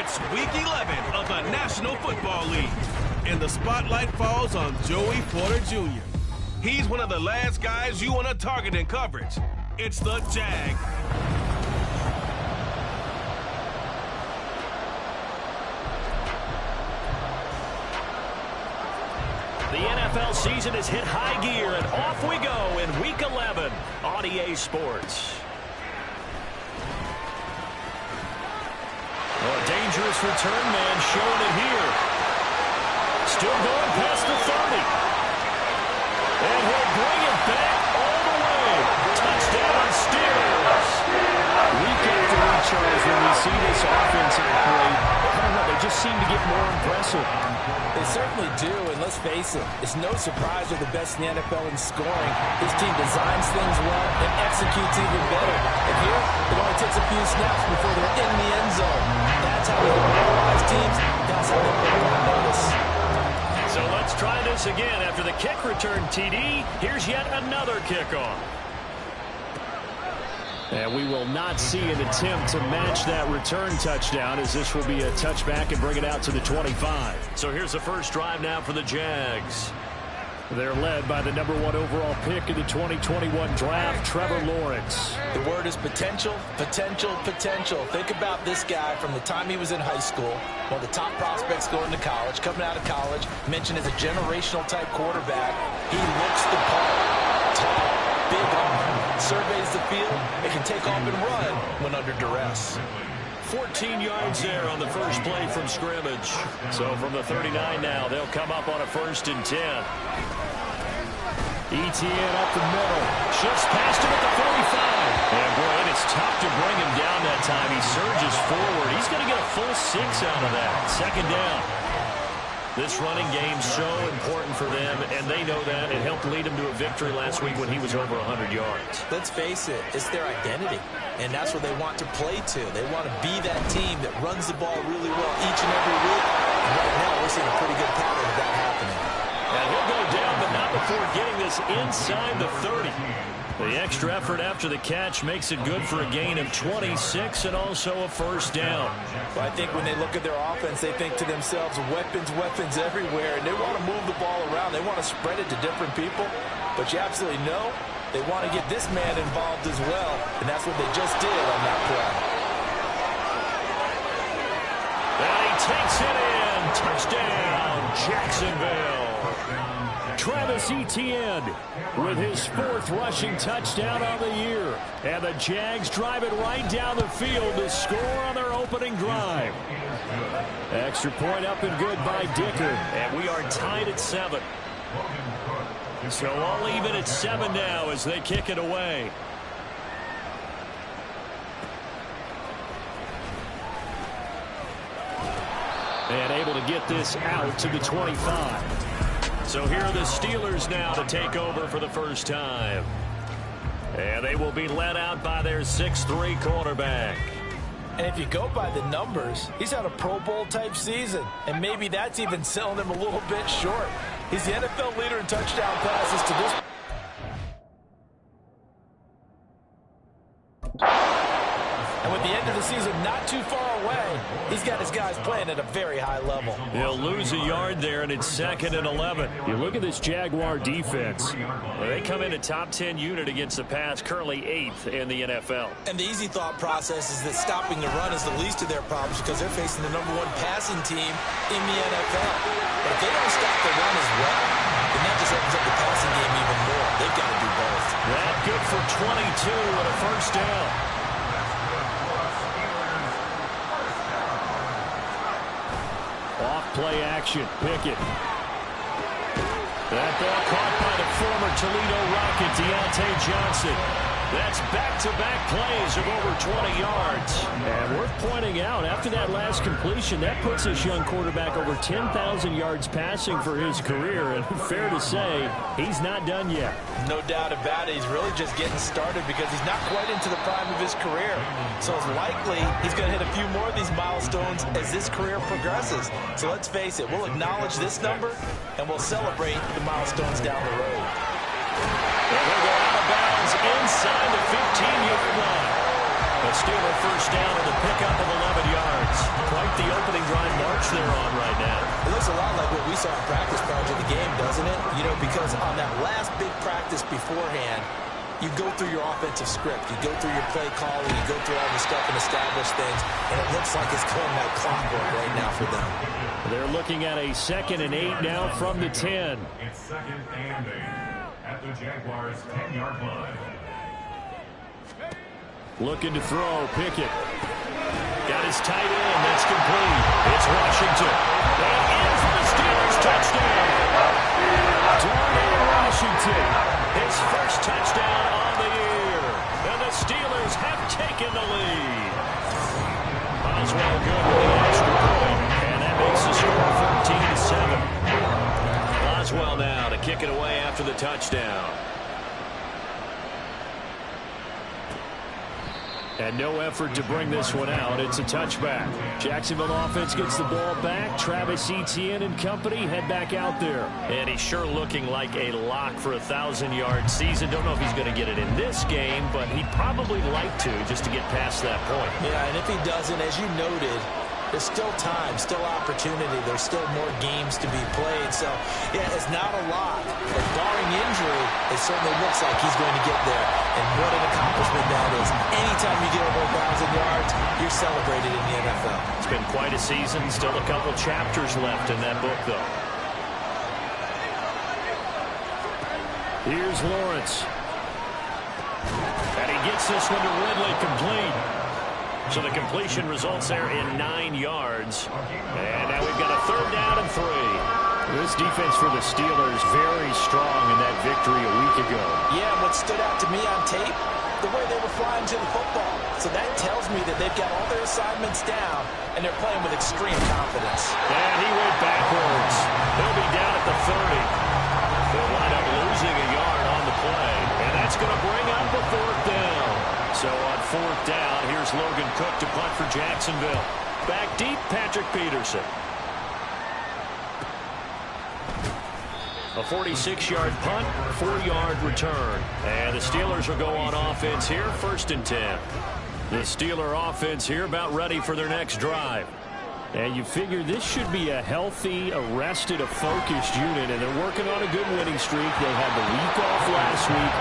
It's Week 11 of the National Football League, and the spotlight falls on Joey Porter Jr. He's one of the last guys you want to target in coverage. It's the Jag. The NFL season has hit high gear, and off we go in Week 11 on EA Sports. A dangerous return man showing it here. Still going past the 30. And he'll bring it back all the way. Touchdown Steelers. Week after week, Charles, when we see this offense operate, I don't know, they just seem to get more impressive. They certainly do, and let's face it, it's no surprise they're the best in the NFL in scoring. This team designs things well and executes even better. And here, it only takes a few snaps before they're in the end zone. That's how they demoralize teams. That's how they put them on notice. So let's try this again. After the kick return TD, here's yet another kickoff. And we will not see an attempt to match that return touchdown, as this will be a touchback and bring it out to the 25. So here's the first drive now for the Jags. They're led by the #1 overall pick in the 2021 draft, Trevor Lawrence. The word is potential, potential, potential. Think about this guy from the time he was in high school, one of the top prospects going to college, coming out of college, mentioned as a generational type quarterback. He looks the part. Tall, big arm, surveys the field, and can take off and run when under duress. 14 yards there on the first play from scrimmage. So from the 39 now, they'll come up on a 1st and 10. ETN up the middle. Shifts past him at the 45. And boy, it is tough to bring him down that time. He surges forward. He's going to get a full 6 out of that. 2nd down. This running game so important for them, and they know that. It helped lead them to a victory last week when he was over 100 yards. Let's face it, it's their identity, and that's what they want to play to. They want to be that team that runs the ball really well each and every week. And right now, we're seeing a pretty good pattern of that happening. And he'll go down, but not before getting this inside the 30. The extra effort after the catch makes it good for a gain of 26 and also a 1st down. Well, I think when they look at their offense, they think to themselves, weapons, weapons everywhere, and they want to move the ball around. They want to spread it to different people, but you absolutely know they want to get this man involved as well, and that's what they just did on that play. And he takes it in. Touchdown, Jacksonville. Travis Etienne with his 4th rushing touchdown on the year. And the Jags drive it right down the field to score on their opening drive. Extra point up and good by Dicker. And we are tied at 7. So all even at 7 now as they kick it away. And able to get this out to the 25. So here are the Steelers now to take over for the first time. And they will be led out by their 6'3" quarterback. And if you go by the numbers, he's had a Pro Bowl type season. And maybe that's even selling him a little bit short. He's the NFL leader in touchdown passes to this. And with the end of the season not too far away, he's got his guys playing at a very high level. He'll lose a yard there, and it's 2nd and 11. You look at this Jaguar defense. Well, they come in a top 10 unit against the pass, currently 8th in the NFL. And the easy thought process is that stopping the run is the least of their problems because they're facing the #1 passing team in the NFL. But if they don't stop the run as well, then that just opens up the passing game even more. They've got to do both. That good for 22 and a 1st down. Off-play action. Pickett. That ball caught by the former Toledo Rocket, Deontay Johnson. That's back-to-back plays of over 20 yards. And worth pointing out, after that last completion, that puts this young quarterback over 10,000 yards passing for his career. And fair to say, he's not done yet. No doubt about it. He's really just getting started because he's not quite into the prime of his career. So it's likely he's going to hit a few more of these milestones as this career progresses. So let's face it, we'll acknowledge this number and we'll celebrate the milestones down the road. And he'll go out of bounds inside the 15-yard line. A Steeler 1st down with a pickup of 11 yards. yards. Quite the opening drive march they're on right now. It looks a lot like what we saw in practice prior to the game, doesn't it? You know, because on that last big practice beforehand, you go through your offensive script. You go through your play calling. You go through all the stuff and establish things. And it looks like it's going like clockwork right now for them. They're looking at a 2nd and 8 now from the 10. It's 2nd and 8 at the Jaguars' 10-yard line. Looking to throw. Pickett. Got his tight end. That's complete. It's Washington. And in for the Steelers touchdown. Darnell Washington. His first touchdown on the year. And the Steelers have taken the lead. Oswald good with the extra point. And that makes the score 14-7. Oswald now to kick it away after the touchdown. And no effort to bring this one out. It's a touchback. Jacksonville offense gets the ball back. Travis Etienne and company head back out there. And he's sure looking like a lock for a 1,000-yard season. Don't know if he's going to get it in this game, but he'd probably like to just to get past that point. Yeah, and if he doesn't, as you noted, there's still time, still opportunity. There's still more games to be played. So, yeah, it's not a lot. But barring injury, it certainly looks like he's going to get there. And what an accomplishment that is. Anytime you get over 1,000 yards, you're celebrated in the NFL. It's been quite a season. Still a couple chapters left in that book, though. Here's Lawrence. And he gets this one to Ridley complete. So the completion results there in 9 yards. And now we've got a 3rd down and 3. This defense for the Steelers very strong in that victory a week ago. Yeah, what stood out to me on tape, the way they were flying to the football. So that tells me that they've got all their assignments down, and they're playing with extreme confidence. And he went backwards. He'll be down at the 30. They'll wind up losing a yard on the play. And that's going to bring up a 4th down. So on 4th down, here's Logan Cook to punt for Jacksonville. Back deep, Patrick Peterson. A 46-yard punt, 4-yard return. And the Steelers will go on offense here, 1st and 10. The Steeler offense here about ready for their next drive. And you figure this should be a healthy, a rested, a focused unit, and they're working on a good winning streak. They had the week off last week.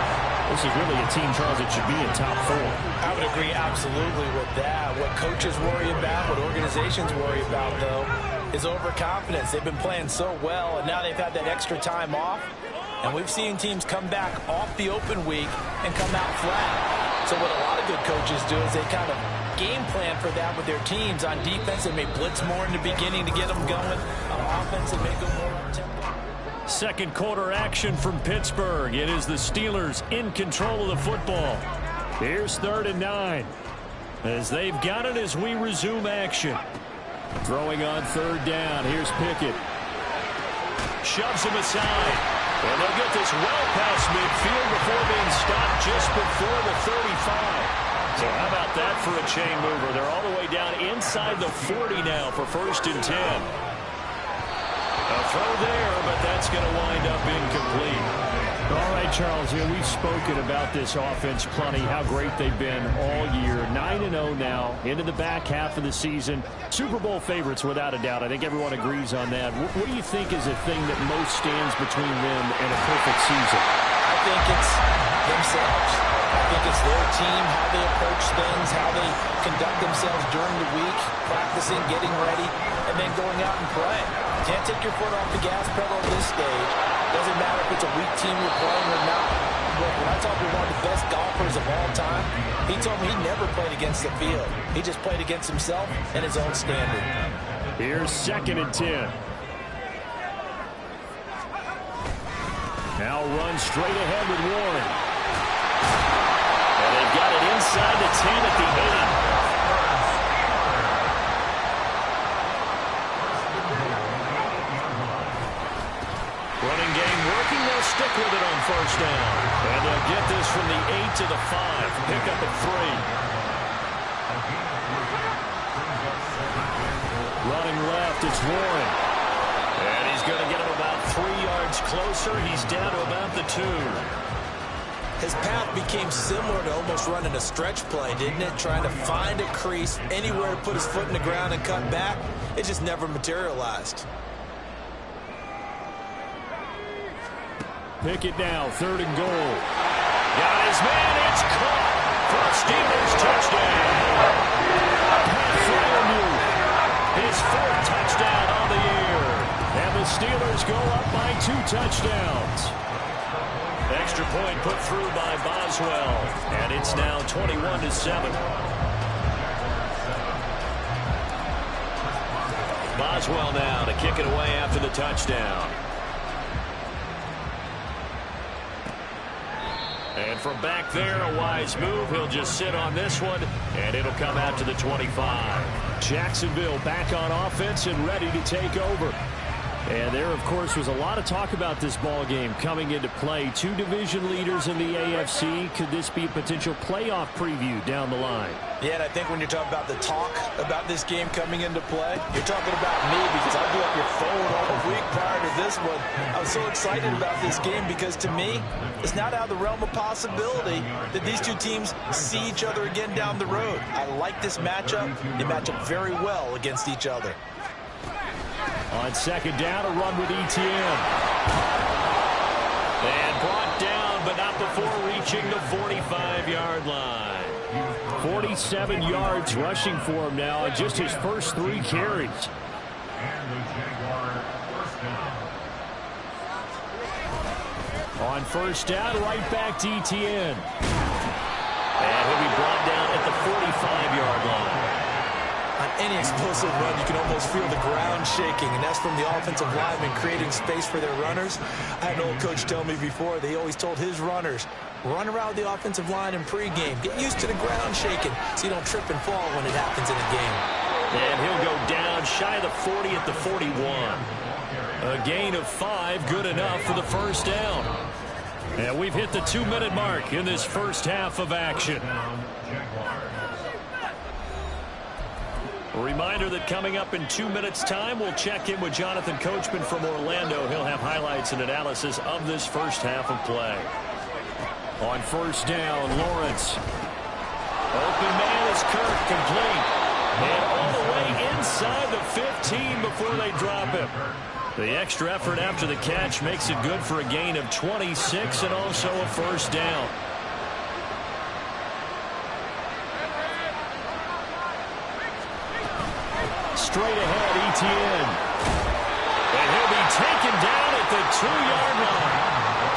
This is really a team, Charles, that should be in top 4. I would agree absolutely with that. What coaches worry about, what organizations worry about, though, is overconfidence. They've been playing so well, and now they've had that extra time off. And we've seen teams come back off the open week and come out flat. So what a lot of good coaches do is they kind of game plan for that with their teams. On defense, they may blitz more in the beginning to get them going. On offense, they may go more on tempo. Second quarter action from Pittsburgh. It is the Steelers in control of the football. Here's 3rd and 9. As they've got it as we resume action. Throwing on 3rd down. Here's Pickett. Shoves him aside. And they'll get this well past midfield before being stopped just before the 35. So how about that for a chain mover? They're all the way down inside the 40 now for 1st and 10. A throw there, but that's going to wind up incomplete. All right, Charles, we've spoken about this offense plenty, how great they've been all year. 9-0 now, into the back half of the season. Super Bowl favorites, without a doubt. I think everyone agrees on that. What do you think is the thing that most stands between them and a perfect season? I think it's themselves. I think it's their team, how they approach things, how they conduct themselves during the week, practicing, getting ready, and then going out and playing. Can't take your foot off the gas pedal at this stage. Doesn't matter if it's a weak team you're playing or not. Look, when I talk to one of the best golfers of all time, he told me he never played against the field. He just played against himself and his own standard. Here's 2nd and 10. Now run straight ahead with Warren. And they've got it inside the 10 at the 8. Running game working. They'll stick with it on 1st down. And they'll get this from the 8 to the 5. Pick up at 3. Running left, it's Warren. And he's going to get him about 3 yards closer. He's down to about the 2. His path became similar to almost running a stretch play, didn't it? Trying to find a crease, anywhere to put his foot in the ground and cut back. It just never materialized. Pickett now, 3rd and goal. Got his man, it's caught for a Steelers touchdown. Pat Freiermuth, his 4th touchdown on the year. And the Steelers go up by 2 touchdowns. Extra point put through by Boswell, and it's now 21-7. Boswell now to kick it away after the touchdown. And from back there, a wise move. He'll just sit on this one, and it'll come out to the 25. Jacksonville back on offense and ready to take over. And there, of course, was a lot of talk about this ball game coming into play. 2 division leaders in the AFC. Could this be a potential playoff preview down the line? Yeah, and I think when you're talking about the talk about this game coming into play, you're talking about me because I blew up your phone all week prior to this one. I was so excited about this game because, to me, it's not out of the realm of possibility that these 2 teams see each other again down the road. I like this matchup. They match up very well against each other. On 2nd down, a run with Etienne. And brought down, but not before reaching the 45-yard line. 47 yards rushing for him now on just his first 3 carries. On 1st down, right back to Etienne. And he'll be brought down at the 45-yard line. On any explosive run, you can almost feel the ground shaking, and that's from the offensive linemen creating space for their runners. I had an old coach tell me before, they always told his runners, run around the offensive line in pregame. Get used to the ground shaking so you don't trip and fall when it happens in a game. And he'll go down shy of the 40 at the 41. A gain of 5, good enough for the 1st down. And we've hit the 2-minute mark in this first half of action. A reminder that coming up in 2 minutes' time, we'll check in with Jonathan Coachman from Orlando. He'll have highlights and analysis of this first half of play. On 1st down, Lawrence. Open man is Kirk, complete. And all the way inside the 15 before they drop him. The extra effort after the catch makes it good for a gain of 26 and also a 1st down. Straight ahead, Etienne. And he'll be taken down at the 2-yard line.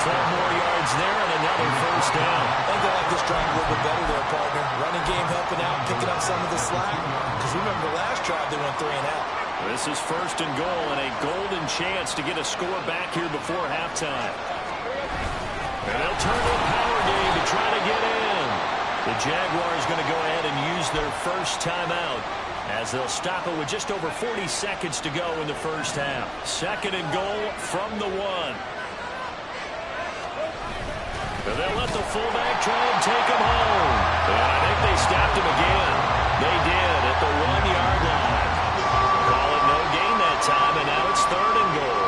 12 more yards there and another 1st down. I think they like this drive a little bit better there, partner. Running game helping out, picking up some of the slack. Because remember, the last drive they went 3 and out. This is 1st and goal and a golden chance to get a score back here before halftime. And they'll turn to a power game to try to get in. The Jaguars going to go ahead and use their first timeout, as they'll stop it with just over 40 seconds to go in the first half. 2nd and goal from the 1. And they'll let the fullback try and take him home. And I think they stopped him again. They did at the 1-yard line. Call it no gain that time, and now it's 3rd and goal.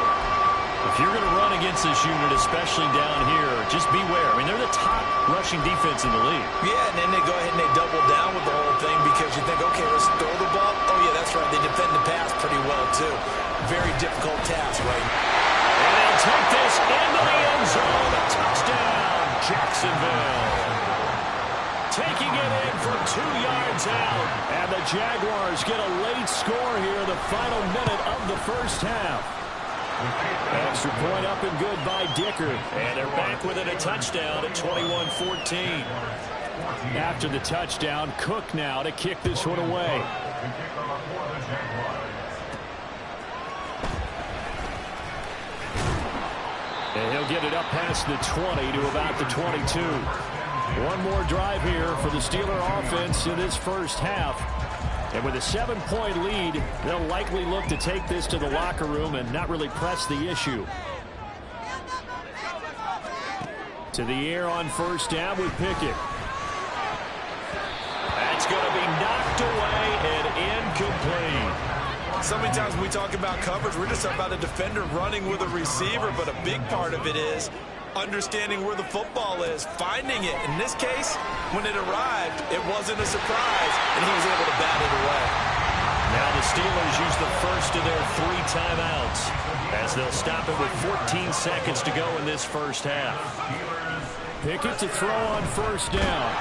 If you're going to run against this unit, especially down here, just beware. I mean, they're the top rushing defense in the league. Yeah, and then they go ahead and they double down with the whole thing because you think, okay, let's throw the ball. Oh, yeah, that's right. They defend the pass pretty well, too. Very difficult task, right? And they'll take this into the end zone. A touchdown, Jacksonville. Taking it in from 2 yards out. And the Jaguars get a late score here in the final minute of the first half. Extra point up and good by Dicker. And they're back within a touchdown at 21-14. After the touchdown, Cook now to kick this one away. And he'll get it up past the 20 to about the 22. One more drive here for the Steeler offense in this first half. And with a 7-point lead, they'll likely look to take this to the locker room and not really press the issue. To the air on 1st down with Pickett. That's going to be knocked away and incomplete. So many times when we talk about coverage, we're just talking about a defender running with a receiver, but a big part of it is understanding where the football is, finding it. In this case, when it arrived, it wasn't a surprise, and he was able to bat it away. Now the Steelers use the first of their 3 timeouts as they'll stop it with 14 seconds to go in this first half. Pickett to throw on first down.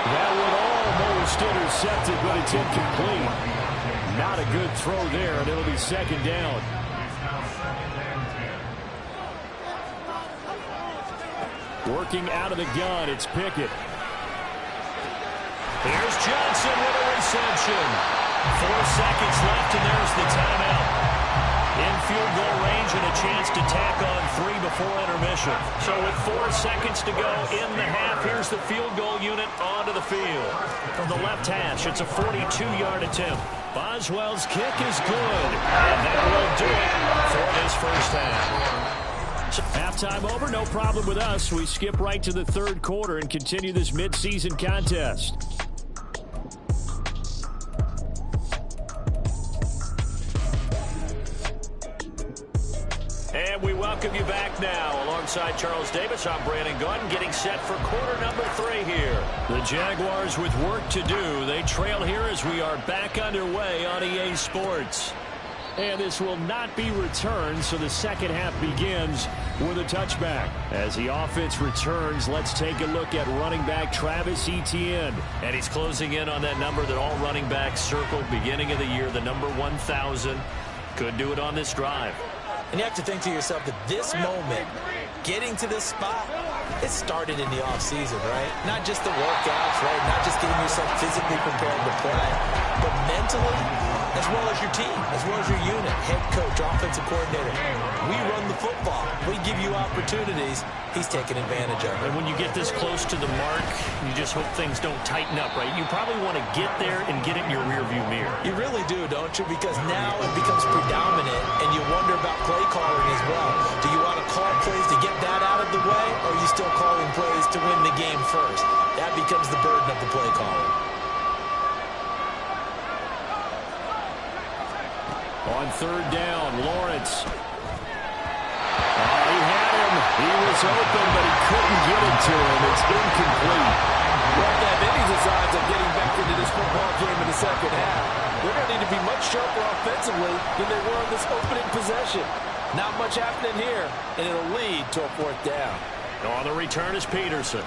That would almost intercepted, but it's incomplete. Not a good throw there, and it'll be second down. Working out of the gun, it's Pickett. Here's Johnson with a reception. 4 seconds left, and there's the timeout. In field goal range and a chance to tack on 3 before intermission. So with 4 seconds to go in the half, here's the field goal unit onto the field. From the left hash, it's a 42-yard attempt. Boswell's kick is good, and that will do it for this first half. So halftime over, no problem with us. We skip right to the third quarter and continue this midseason contest. And we welcome you back now. Alongside Charles Davis, I'm Brandon Gunn, getting set for quarter number 3 here. The Jaguars with work to do. They trail here as we are back underway on EA Sports. And this will not be returned, so the second half begins with a touchback. As the offense returns, let's take a look at running back Travis Etienne. And he's closing in on that number that all running backs circled beginning of the year, the number 1,000. Could do it on this drive. And you have to think to yourself that this moment, getting to this spot, it started in the offseason, right? Not just the workouts, right? Not just getting yourself physically prepared to play, but mentally, as well as your team, as well as your unit, head coach, offensive coordinator. We run the football. We give you opportunities. He's taking advantage of it. And when you get this close to the mark, you just hope things don't tighten up, right? You probably want to get there and get it in your rearview mirror. You really do, don't you? Because now it becomes predominant, and you wonder about play calling as well. Do you want to call plays to get that out of the way, or are you still calling plays to win the game first? That becomes the burden of the play calling. On third down, Lawrence. He had him. He was open, but he couldn't get it to him. It's incomplete. Well, they have any designs of getting back into this football game in the second half. They're going to need to be much sharper offensively than they were on this opening possession. Not much happening here, and it'll lead to a 4th down. On the return is Peterson.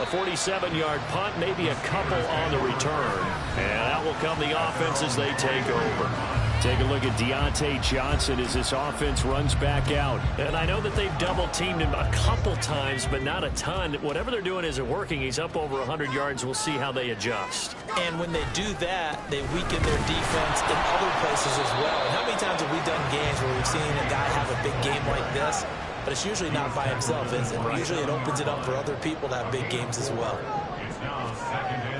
A 47-yard punt, maybe a couple on the return. And out will come the offense as they take over. Take a look at Deontay Johnson as this offense runs back out. And I know that they've double-teamed him a couple times, but not a ton. Whatever they're doing isn't working. He's up over 100 yards. We'll see how they adjust. And when they do that, they weaken their defense in other places as well. And how many times have we done games where we've seen a guy have a big game like this? But it's usually not by himself, is it? Right. Usually it opens it up for other people to have big games as well.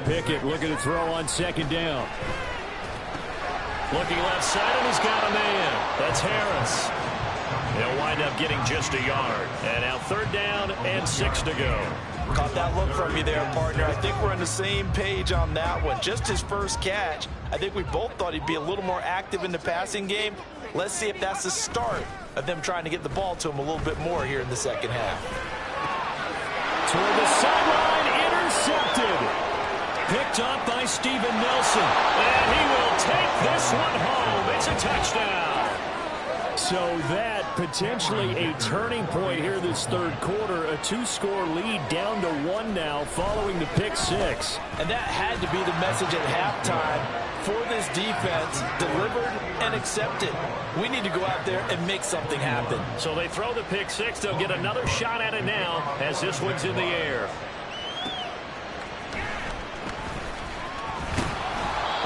Pickett looking to throw on second down. Looking left side, and he's got a man. That's Harris. He'll wind up getting just a yard. And now 3rd down and 6 to go. Caught that look from you there, partner. I think we're on the same page on that one. Just his first catch. I think we both thought he'd be a little more active in the passing game. Let's see if that's the start of them trying to get the ball to him a little bit more here in the second half. Toward the sideline, intercepted. Picked up by Steven Nelson. And he will take this one home. It's a touchdown. So that potentially a turning point here this third quarter. A 2-score lead down to 1 now following the pick 6. And that had to be the message at halftime for this defense. Delivered and accepted. We need to go out there and make something happen. So they throw the pick 6. They'll get another shot at it now as this one's in the air.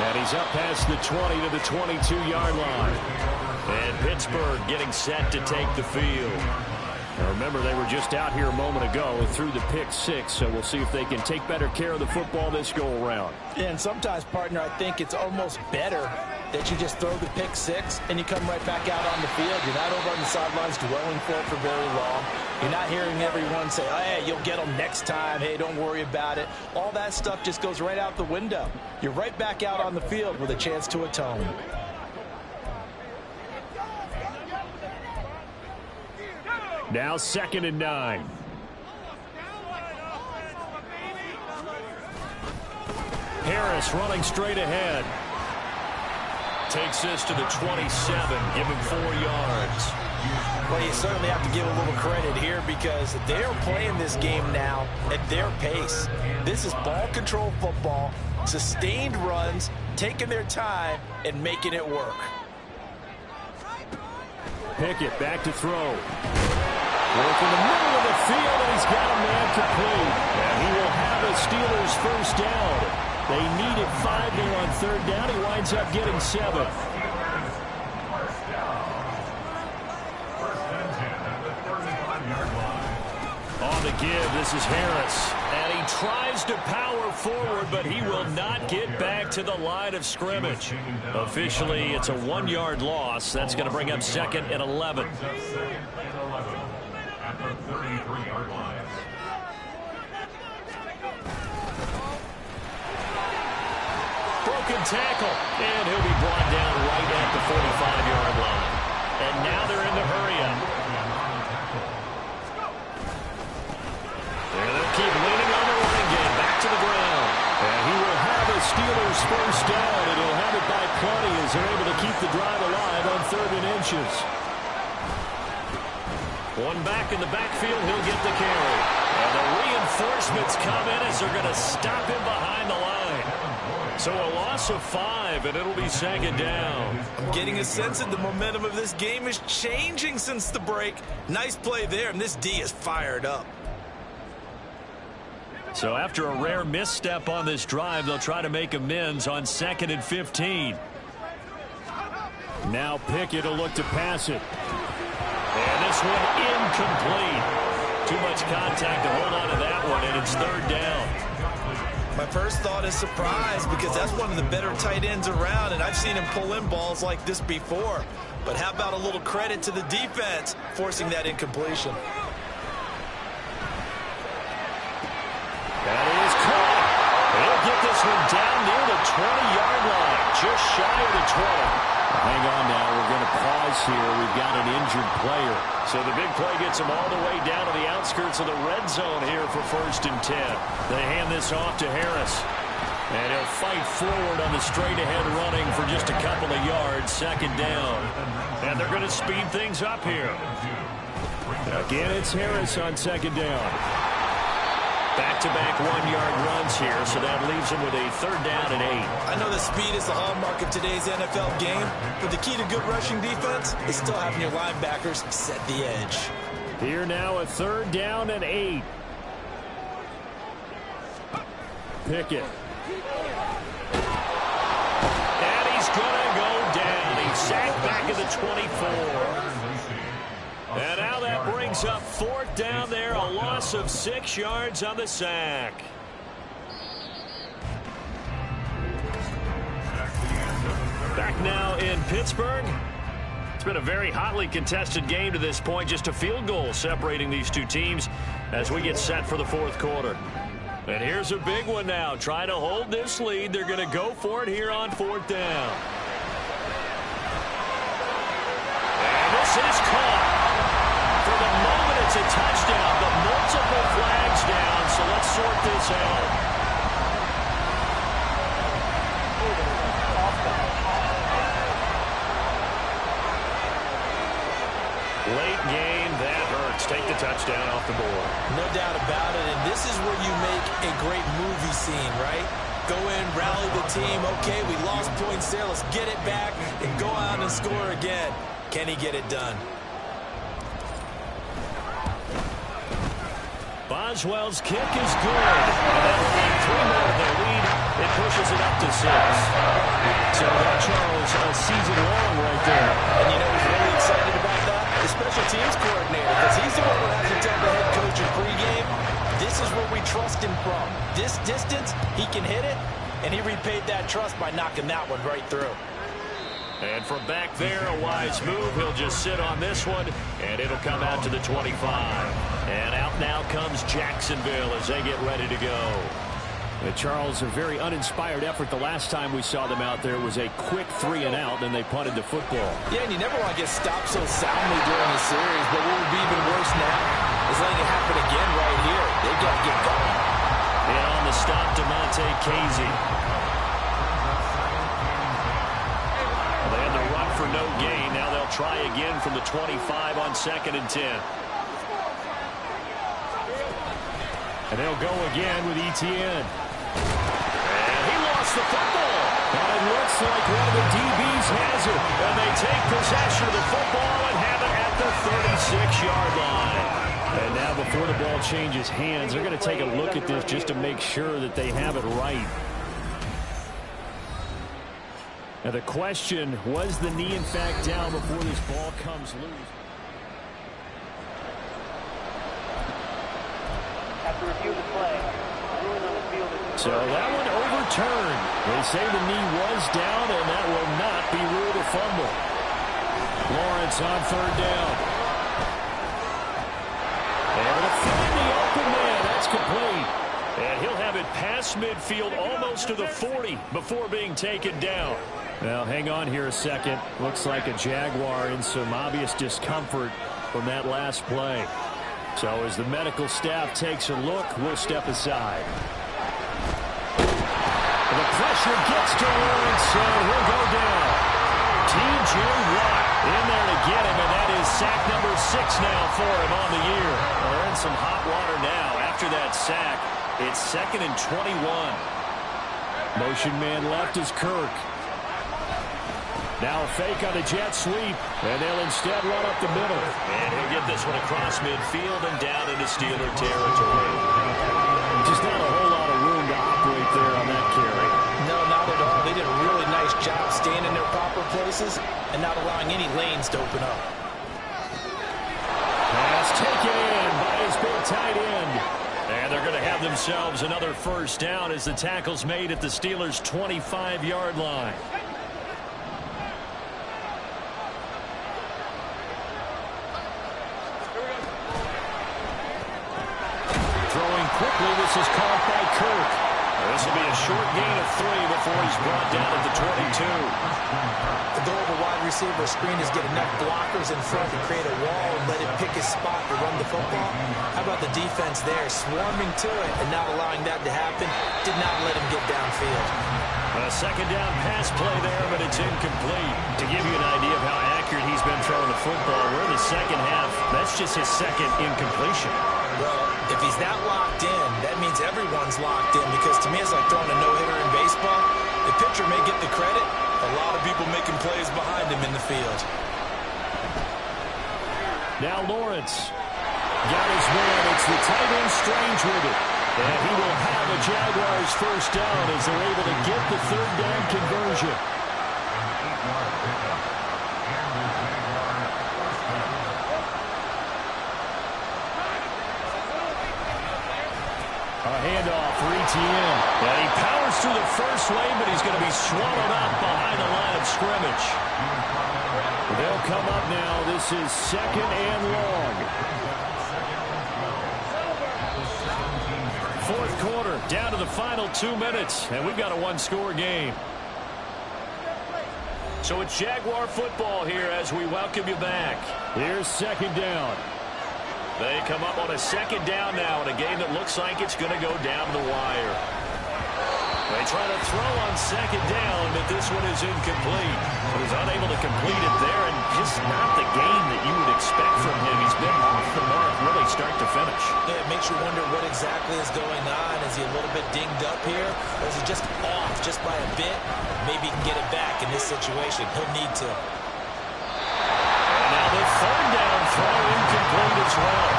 And he's up past the 20 to the 22-yard line. And Pittsburgh getting set to take the field. Now remember, they were just out here a moment ago and threw the pick 6, so we'll see if they can take better care of the football this go-around. And sometimes, partner, I think it's almost better that you just throw the pick 6 and you come right back out on the field. You're not over on the sidelines dwelling for it for very long. You're not hearing everyone say, oh, hey, you'll get them next time. Hey, don't worry about it. All that stuff just goes right out the window. You're right back out on the field with a chance to atone. Now 2nd and 9. Harris running straight ahead. Takes this to the 27. Give him 4 yards. Well, you certainly have to give a little credit here because they're playing this game now at their pace. This is ball control football, sustained runs, taking their time and making it work. Pickett back to throw. Work in the middle of the field, and he's got a man complete. And he will have a Steelers first down. They needed 5 there on 3rd down. He winds up getting 7. On the give, this is Harris. And he tries to power forward, but he will not get back to the line of scrimmage. Officially, it's a 1-yard loss. That's going to bring up 2nd and 11. At the 33-yard line. Broken tackle, and he'll be brought down right at the 45-yard line. And now they're in the hurry-up. They'll keep leaning on the running game, back to the ground. And he will have a Steelers first down, and he'll have it by plenty as they're able to keep the drive alive on 3rd and inches. One back in the backfield, he'll get the carry. And the reinforcements come in as they're going to stop him behind the line. So a loss of 5, and it'll be 2nd down. I'm getting a sense that the momentum of this game is changing since the break. Nice play there, and this D is fired up. So after a rare misstep on this drive, they'll try to make amends on 2nd and 15. Now Pickett will look to pass it. And this one incomplete. Too much contact to hold on to that one, and it's 3rd down. My first thought is surprise because that's one of the better tight ends around, and I've seen him pull in balls like this before. But how about a little credit to the defense forcing that incompletion? That is caught. He'll get this one down near the 20-yard line, just shy of the 20. Hang on now. We're going to pause here. We've got an injured player. So the big play gets him all the way down to the outskirts of the red zone here for 1st and 10. They hand this off to Harris. And he'll fight forward on the straight-ahead running for just a couple of yards, 2nd down. And they're going to speed things up here. Again, it's Harris on 2nd down. Back-to-back 1-yard runs here, so that leaves him with a 3rd down and 8. I know that speed is the hallmark of today's NFL game, but the key to good rushing defense is still having your linebackers set the edge. Here now a 3rd down and 8. Pickett. And he's going to go down. He's sacked back at the 24. And now that brings up 4th down there, a loss of 6 yards on the sack. Back now in Pittsburgh. It's been a very hotly contested game to this point, just a field goal separating these two teams as we get set for the 4th quarter. And here's a big one now, trying to hold this lead. They're going to go for it here on 4th down. And this is caught. For the moment, it's a touchdown, but multiple flags down, so let's sort this out. Late game, that hurts. Take the touchdown off the board. No doubt about it, and this is where you make a great movie scene, right? Go in, rally the team. Okay, we lost points there. Let's get it back and go out and score again. Can he get it done? Boswell's kick is good. And that'll be 3 more of their lead. It pushes it up to 6. So that, Charles, a season long right there. And you know who's really excited about that? The special teams coordinator, because he's the one who has to tell the head coach in pregame, this is where we trust him from. This distance, he can hit it, and he repaid that trust by knocking that one right through. And from back there, a wise move. He'll just sit on this one, and it'll come out to the 25. And out now comes Jacksonville as they get ready to go. Charles, a very uninspired effort. The last time we saw them out there was a quick 3-and-out, and they punted the football. Yeah, and you never want to get stopped so soundly during the series, but what would be even worse now is letting it happen again right here. They've got to get going. And on the stop, Demonte Casey. They had the run for no gain. Now they'll try again from the 25 on 2nd and 10. And they'll go again with Etienne. And he lost the football. And it looks like one of the DBs has it. And they take possession of the football and have it at the 36-yard line. And now before the ball changes hands, they're going to take a look at this just to make sure that they have it right. Now the question, was the knee in fact down before this ball comes loose? So that one overturned. They say the knee was down, and that will not be ruled a fumble. Lawrence on 3rd down. Able to find the open man. That's complete. And he'll have it past midfield almost to the 40 before being taken down. Now, hang on here a second. Looks like a Jaguar in some obvious discomfort from that last play. So as the medical staff takes a look, we'll step aside. The pressure gets to Lawrence, and he'll go down. T.J. Watt in there to get him, and that is sack number 6 now for him on the year. Well, they're in some hot water now after that sack. It's 2nd and 21. Motion man left is Kirk. Now a fake on the jet sweep, and they'll instead run up the middle. And he'll get this one across midfield and down into Steeler territory. Just not a whole lot of room to operate there on that carry. No, not at all. They did a really nice job staying in their proper places and not allowing any lanes to open up. Pass taken in by his big tight end. And they're going to have themselves another 1st down as the tackle's made at the Steelers' 25-yard line. Throwing quickly, this is caught by Kirk. This will be a short gain of 3 before he's brought down at the 22. The goal of a wide receiver screen is get enough blockers in front to create a wall and let him pick his spot to run the football. How about the defense there, swarming to it and not allowing that to happen? Did not let him get downfield. A 2nd down pass play there, but it's incomplete. To give you an idea of how accurate he's been throwing the football, we're in the 2nd half. That's just his 2nd incompletion. Well, if he's that locked in, that means everyone's locked in, because to me it's like throwing a no-hitter in baseball. The pitcher may get the credit, a lot of people making plays behind him in the field. Now Lawrence got his man. It's the tight end Strange with it. And he will have a Jaguars 1st down as they're able to get the 3rd down conversion. A handoff for Etienne. And he powers through the first lane, but he's going to be swallowed up behind the line of scrimmage. They'll come up now. This is 2nd and long. 4th quarter, down to the final 2 minutes, and we've got a 1-score game. So it's Jaguar football here as we welcome you back. Here's 2nd down. They come up on a 2nd down now in a game that looks like it's going to go down the wire. They try to throw on 2nd down, but this one is incomplete. He's unable to complete it there, and just not the game that you would expect from him. He's been off the mark really start to finish. Yeah, it makes you wonder what exactly is going on. Is he a little bit dinged up here, or is he just off just by a bit? Maybe he can get it back in this situation. He'll need to. And now the 3rd down throw incomplete as well.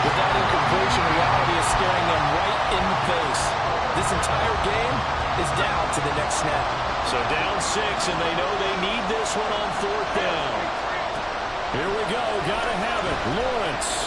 With that incompletion, reality is staring them right in the face. This entire game is down to the next snap. So down 6, and they know they need this one on 4th down. Here we go. Got to have it. Lawrence.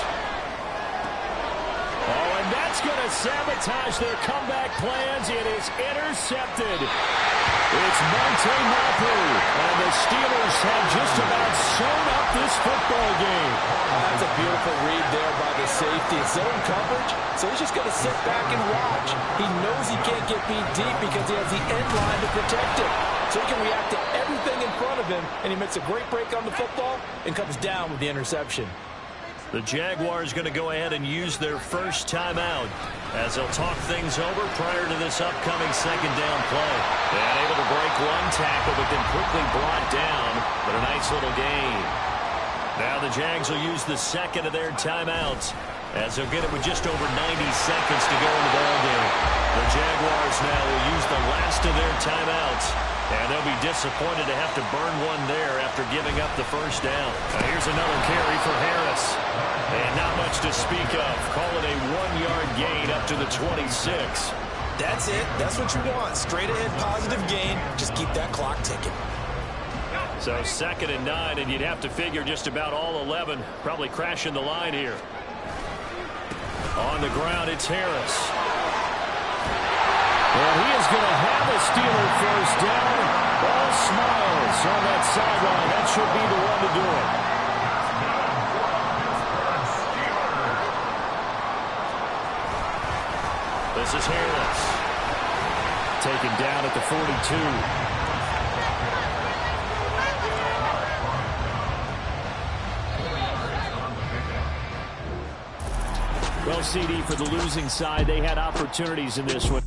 Oh, and that's going to sabotage their comeback plans. It is intercepted. It's Monte Mapu. And the Steelers have just about sewn up this football game. That's a beautiful read there by the safety. It's zone coverage, so he's just going to sit back and watch. He knows he can't get beat deep because he has the end line to protect him. So he can react to everything in front of him, and he makes a great break on the football and comes down with the interception. The Jaguars going to go ahead and use their first timeout as they'll talk things over prior to this upcoming second down play. And able to break one tackle, but then quickly brought down, but a nice little gain. Now the Jags will use the second of their timeouts as they'll get it with just over 90 seconds to go in the ballgame. The Jaguars now will use the last of their timeouts, and they'll be disappointed to have to burn one there after giving up the first down. Now here's another carry for Harris. And not much to speak of. Call it a 1-yard gain up to the 26. That's it. That's what you want. Straight ahead positive gain. Just keep that clock ticking. So 2nd and 9, and you'd have to figure just about all 11 probably crashing the line here. On the ground, it's Harris. And he is going to have a Steeler first down. All smiles on that sideline. That should be the one to do it. This is Harris. Taken down at the 42. Well, CD, for the losing side, they had opportunities in this one.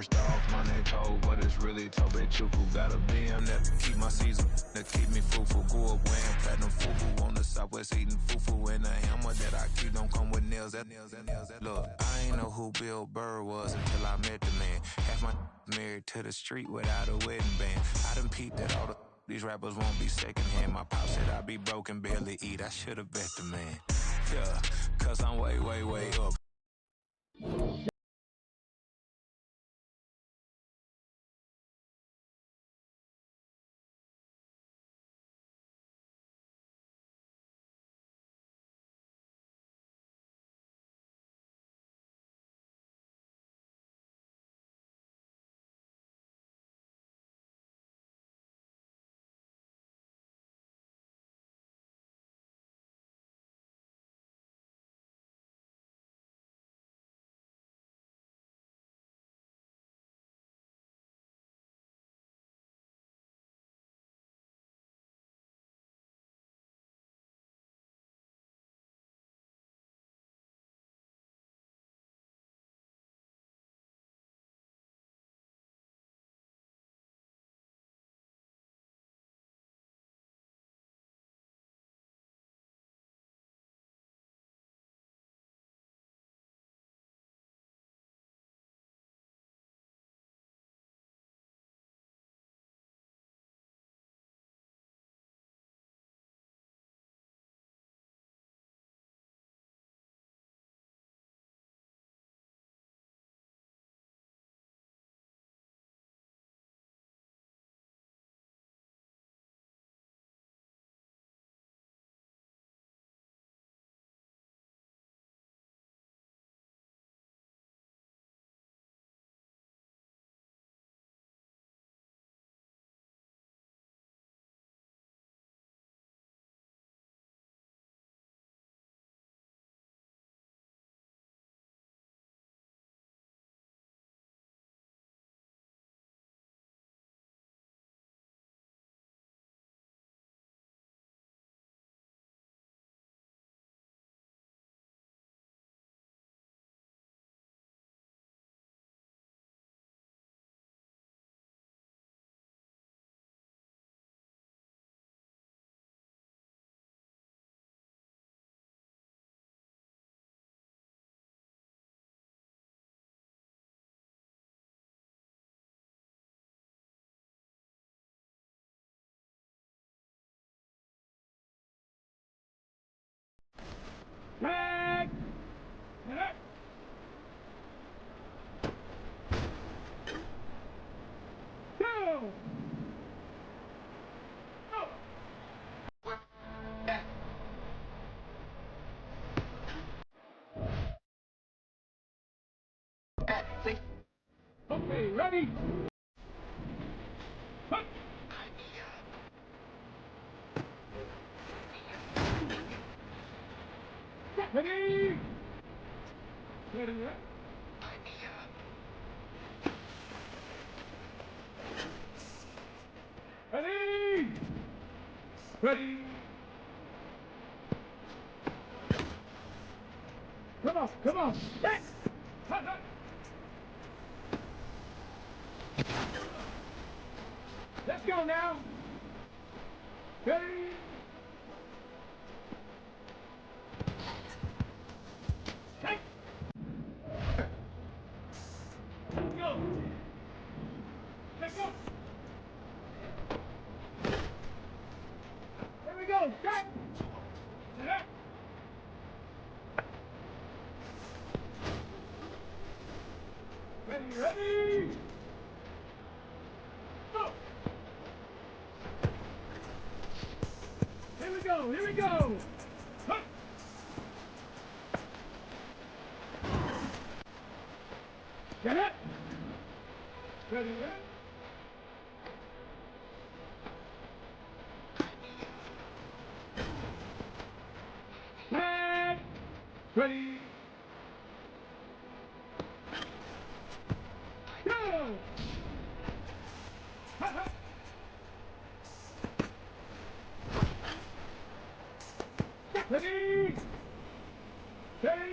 First off, my name told, but it's really Tobe Chuku. Got a BM that keep my season, that keep me fruitful. Grew up wearing platinum fufu on the southwest, eating fufu. And a hammer that I keep don't come with nails. Look, I ain't know who Bill Burr was until I met the man. Half my married to the street without a wedding band. I done peeped that all these rappers won't be secondhand. My pop said I be broken, barely eat. I should've bet the man. Yeah, cause I'm way, way, way up. Okay, ready? Ready? Ready? Ready? Ready? Come on, come on. Yes! Hut, hut. Let's go now. Ready? Hey! Go! Let's go! Here we go! Cut! Ready, ready! Go! Here we go, here we go! Huh. Get it? Ready, ready? Ready? Go! Ha, ha. Ready? Ready?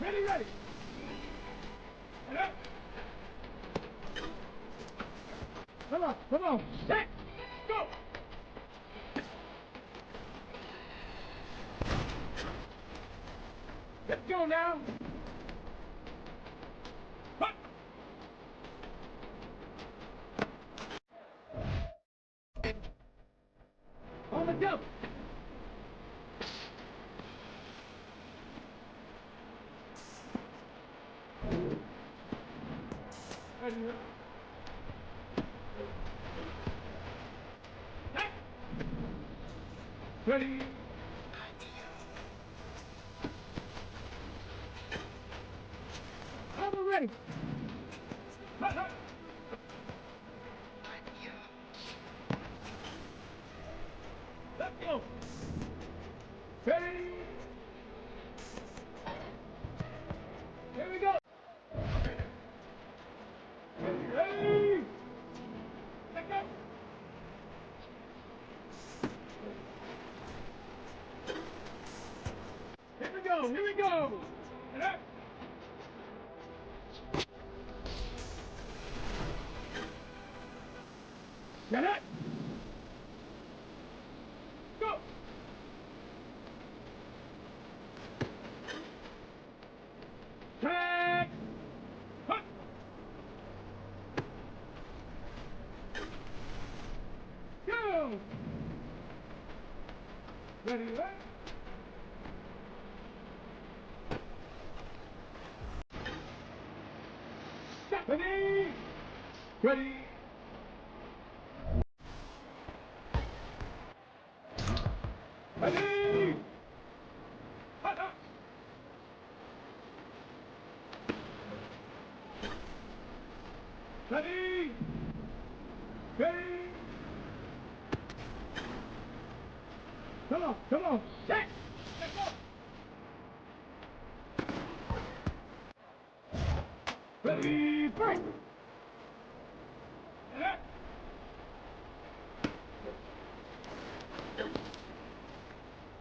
Ready, ready. And up. Come on. Set. Go. Let's go now. Hut. On the jump. Ready. Ready. I'm ready. Hut, hut. Let's go. Ready. Here we go. Ready. Let's go. Here we go. And up. Get it. Go. Tag. Hut. Go. Ready, right? Ready. Ready. Ready. Hut, hut. Ready. Ready. Come on. Set. Let's go. Ready. Break. And up.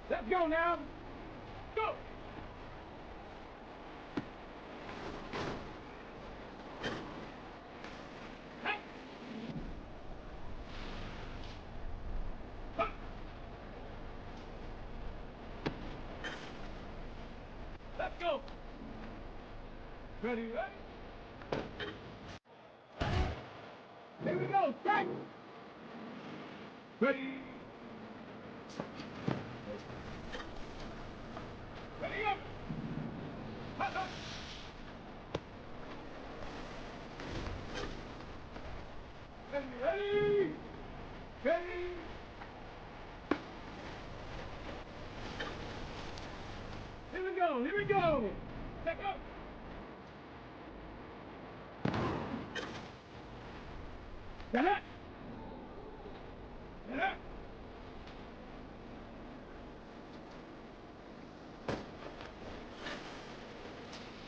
Let's go now. Go. Hey. Huh. Let's go. Ready, ready? Here we go. Strike. Ready. Ready up. Hut, hut. Ready, ready. Ready. Here we go. Here we go. Back up. Get it. Get it.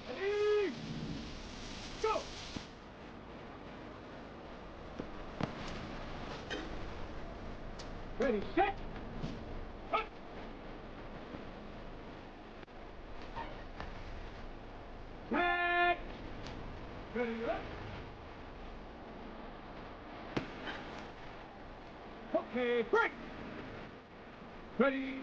Ready. Go. Ready, set. Hut. Tag. Ready, ready. Okay, break. Ready.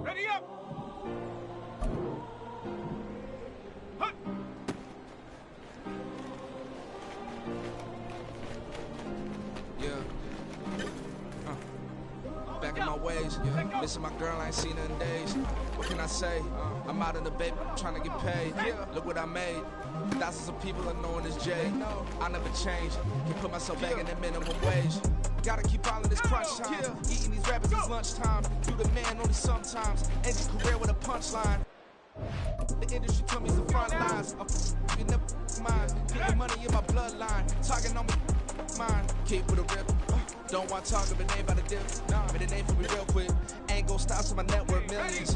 Ready up. Hut. Back in my ways, missing my girl, I ain't seen her in days. What can I say? I'm out in the baby, trying to get paid. Look what I made. Thousands of people are knowing this Jay. I never change. Can put myself back in the minimum wage. Gotta keep all of this crunch time. Eating these rappers is lunchtime. Do the man only sometimes. End your career with a punchline. The industry told me it's the front lines. You never mind. Getting money in my bloodline. Talking on my mind. Keep with a rip. Don't want to talk if it ain't about the dip. But it ain't for me real quick. Ain't gon' stop till my net worth millions.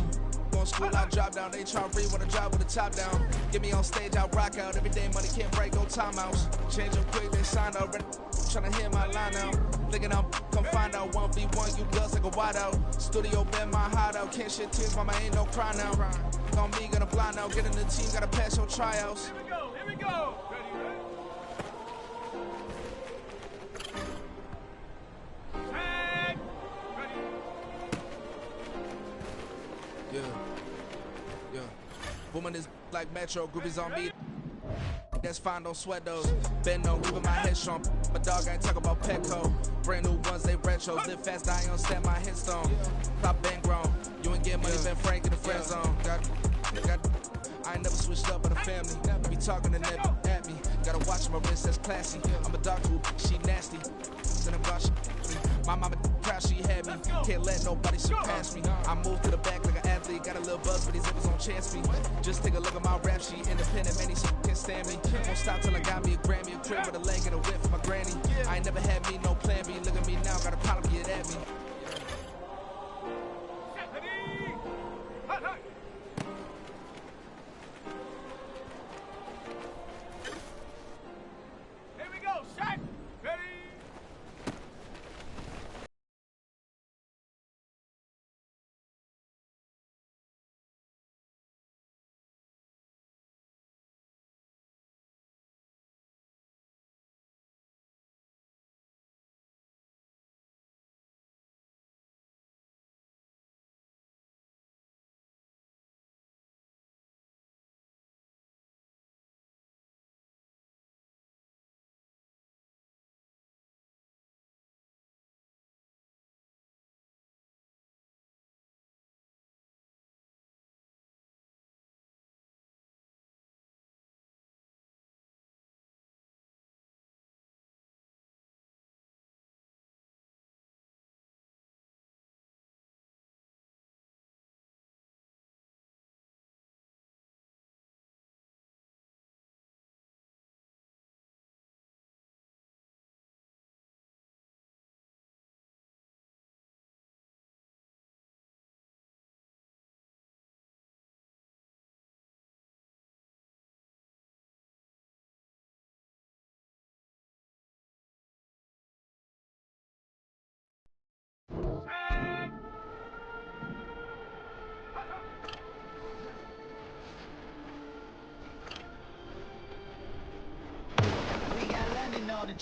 Going to school, I drop down. They try to read when I drop with the top down. Get me on stage, I rock out. Every day money can't break, no timeouts. Change them quick, they signed already. Tryna hear my line out. Thinking I'm come find out 1v1, you girls like a wide out. Studio been my hideout. Can't shed tears, mama ain't no cry now. On me, gonna fly now. Get in the team, gotta pass your tryouts. Here we go, here we go. Ready, Yeah. Woman is like Metro, groupies on me. That's fine, don't sweat those. Bend no, leaving my head strong. My dog ain't talk about Petco. Brand new ones, they retros. Live fast, die on stand my headstone. Pop been grown. You ain't get money, been Frank in the friend zone. I ain't never switched up with a family. Be talking to never at me. Gotta watch my wrist, that's classy. I'm a dog who she nasty. Then about she. My mama proud she had me. Can't let nobody surpass me. I moved to the back like an athlete. Got a little buzz, but these niggas on chance me. Just take a look at my rap sheet. Independent, man, these can't stand me. Won't stop till I got me a Grammy. A crib with a leg and a whip for my granny. I ain't never had me no plan B. Look at me now, got a problem, get at me. ready. Hut, hut. Here we go, shot. Ready. We got landing on the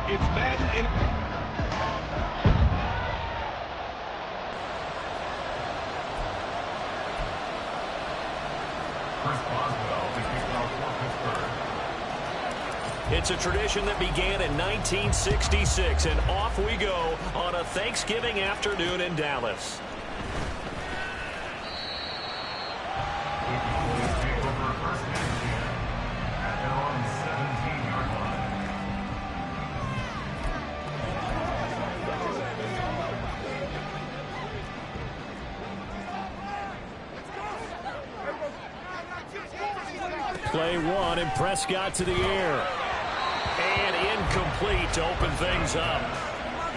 It's Madden in... Chris Boswell to kick off for Pittsburgh. It's a tradition that began in 1966, and off we go on a Thanksgiving afternoon in Dallas. Play one, and Prescott to the air. And incomplete to open things up.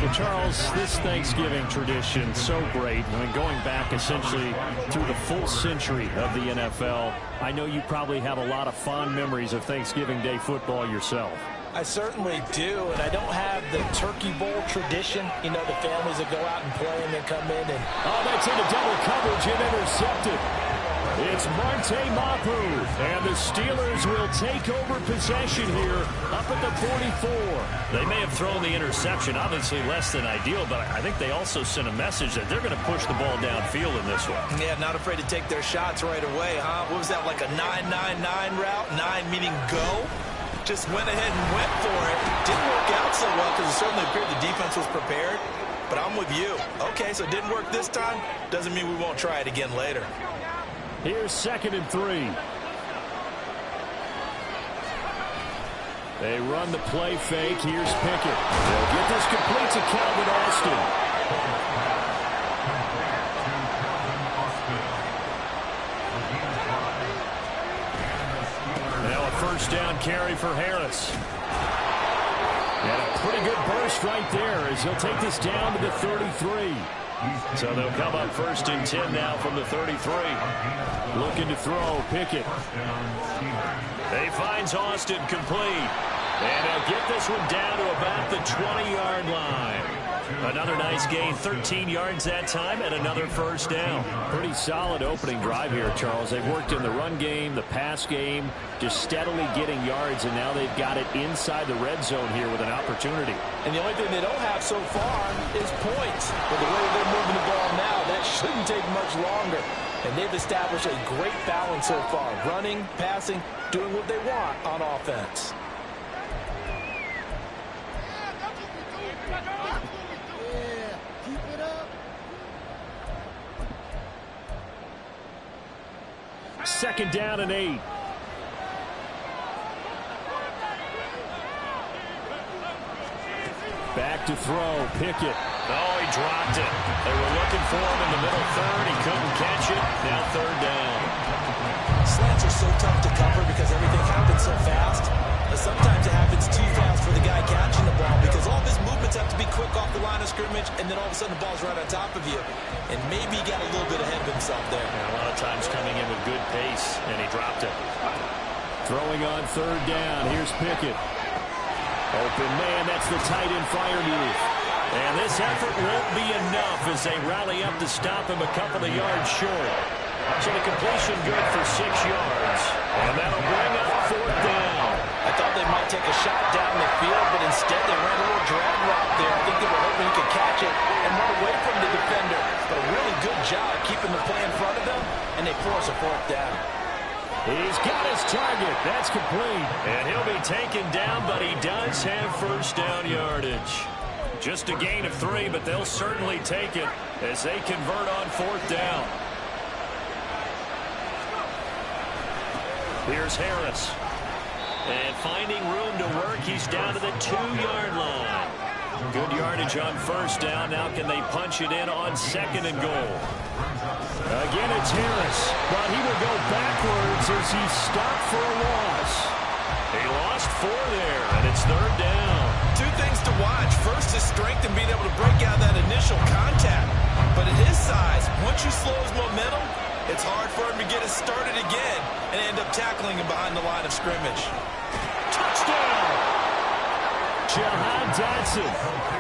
Well, Charles, this Thanksgiving tradition, so great. I mean, going back essentially through the full century of the NFL, I know you probably have a lot of fond memories of Thanksgiving Day football yourself. I certainly do, and I don't have the Turkey Bowl tradition. You know, the families that go out and play and then come in and... Oh, that's into double coverage and intercepted. It's Marte Mapu, and the Steelers will take over possession here up at the 44. They may have thrown the interception, obviously less than ideal, but I think they also sent a message that they're going to push the ball downfield in this one. Yeah, not afraid to take their shots right away, huh? What was that, like a 9-9-9 route? 9 meaning go? Just went ahead and went for it. Didn't work out so well because it certainly appeared the defense was prepared, but I'm with you. Okay, so it didn't work this time. Doesn't mean we won't try it again later. Here's 2nd and 3. They run the play fake. Here's Pickett. They'll get this complete to Calvin Austin. Now a first down carry for Harris. And a pretty good burst right there as he'll take this down to the 33. So they'll come up 1st and 10 now from the 33. Looking to throw, Pickett. He finds Austin complete. And he'll get this one down to about the 20-yard line. Another nice gain, 13 yards that time, and another 1st down. Pretty solid opening drive here, Charles. They've worked in the run game, the pass game, just steadily getting yards, and now they've got it inside the red zone here with an opportunity. And the only thing they don't have so far is points. But the way they're moving the ball now, that shouldn't take much longer. And they've established a great balance so far. Running, passing, doing what they want on offense. Second down and 8. Back to throw, Pickett. Oh, he dropped it. They were looking for him in the middle third. He couldn't catch it. Now 3rd down. Slants are so tough to cover because everything happens so fast. But sometimes it happens too fast for the guy catching the ball because all of his movements have to be quick off the line of scrimmage, and then all of a sudden the ball's right on top of you. And maybe he got a little bit ahead of himself there. And a lot of times coming in with good pace, and he dropped it. Throwing on 3rd down. Here's Pickett. Open man, that's the tight end fire move. And this effort won't be enough as they rally up to stop him a couple of yards short. So the completion good for 6 yards. And that'll bring up 4th down. I thought they might take a shot down the field, but instead they ran a little drag route there. I think they were hoping he could catch it and run away from the defender. But a really good job keeping the play in front of them, and they force a 4th down. He's got his target. That's complete. And he'll be taken down, but he does have 1st down yardage. Just a gain of 3, but they'll certainly take it as they convert on 4th down. Here's Harris. And finding room to work, he's down to the 2-yard line. Good yardage on 1st down. Now can they punch it in on 2nd and goal? Again, it's Harris. But he will go backwards as he stopped for a loss. He lost 4 there, and it's 3rd down. 2 things to watch. First, his strength and being able to break out that initial contact. But at his size, once you slow his momentum, it's hard for him to get it started again and end up tackling him behind the line of scrimmage. Touchdown! Jahan Dotson,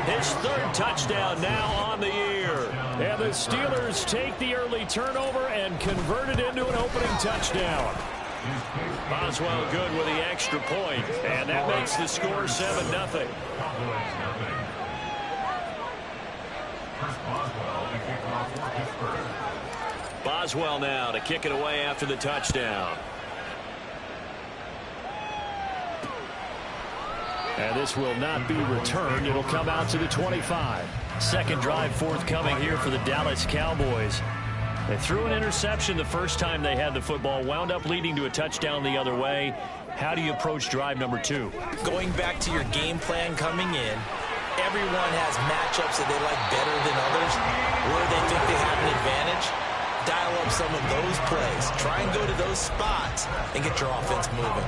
his 3rd touchdown now on the year. And the Steelers take the early turnover and convert it into an opening touchdown. Boswell good with the extra point, and that makes the score 7-0. Boswell now to kick it away after the touchdown. And this will not be returned. It'll come out to the 25. Second drive forthcoming here for the Dallas Cowboys. They threw an interception the first time they had the football, wound up leading to a touchdown the other way. How do you approach drive number 2? Going back to your game plan coming in, everyone has matchups that they like better than others, where they think they have an advantage. Dial up some of those plays. Try and go to those spots and get your offense moving.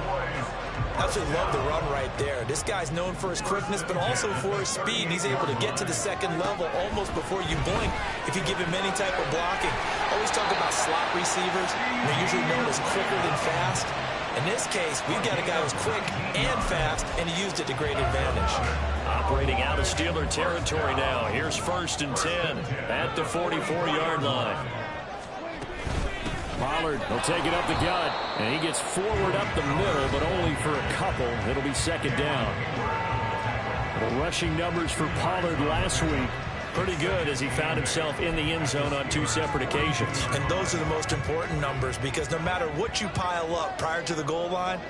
Absolutely love the run right there. This guy's known for his quickness, but also for his speed. And he's able to get to the 2nd level almost before you blink if you give him any type of blocking. Always talk about slot receivers. They're usually known as quicker than fast. In this case, we've got a guy who's quick and fast, and he used it to great advantage. Operating out of Steeler territory now. Here's 1st and 10 at the 44-yard line. Pollard will take it up the gut, and he gets forward up the middle, but only for a couple. It'll be 2nd down. The rushing numbers for Pollard last week, pretty good as he found himself in the end zone on 2 separate occasions. And those are the most important numbers because no matter what you pile up prior to the goal line,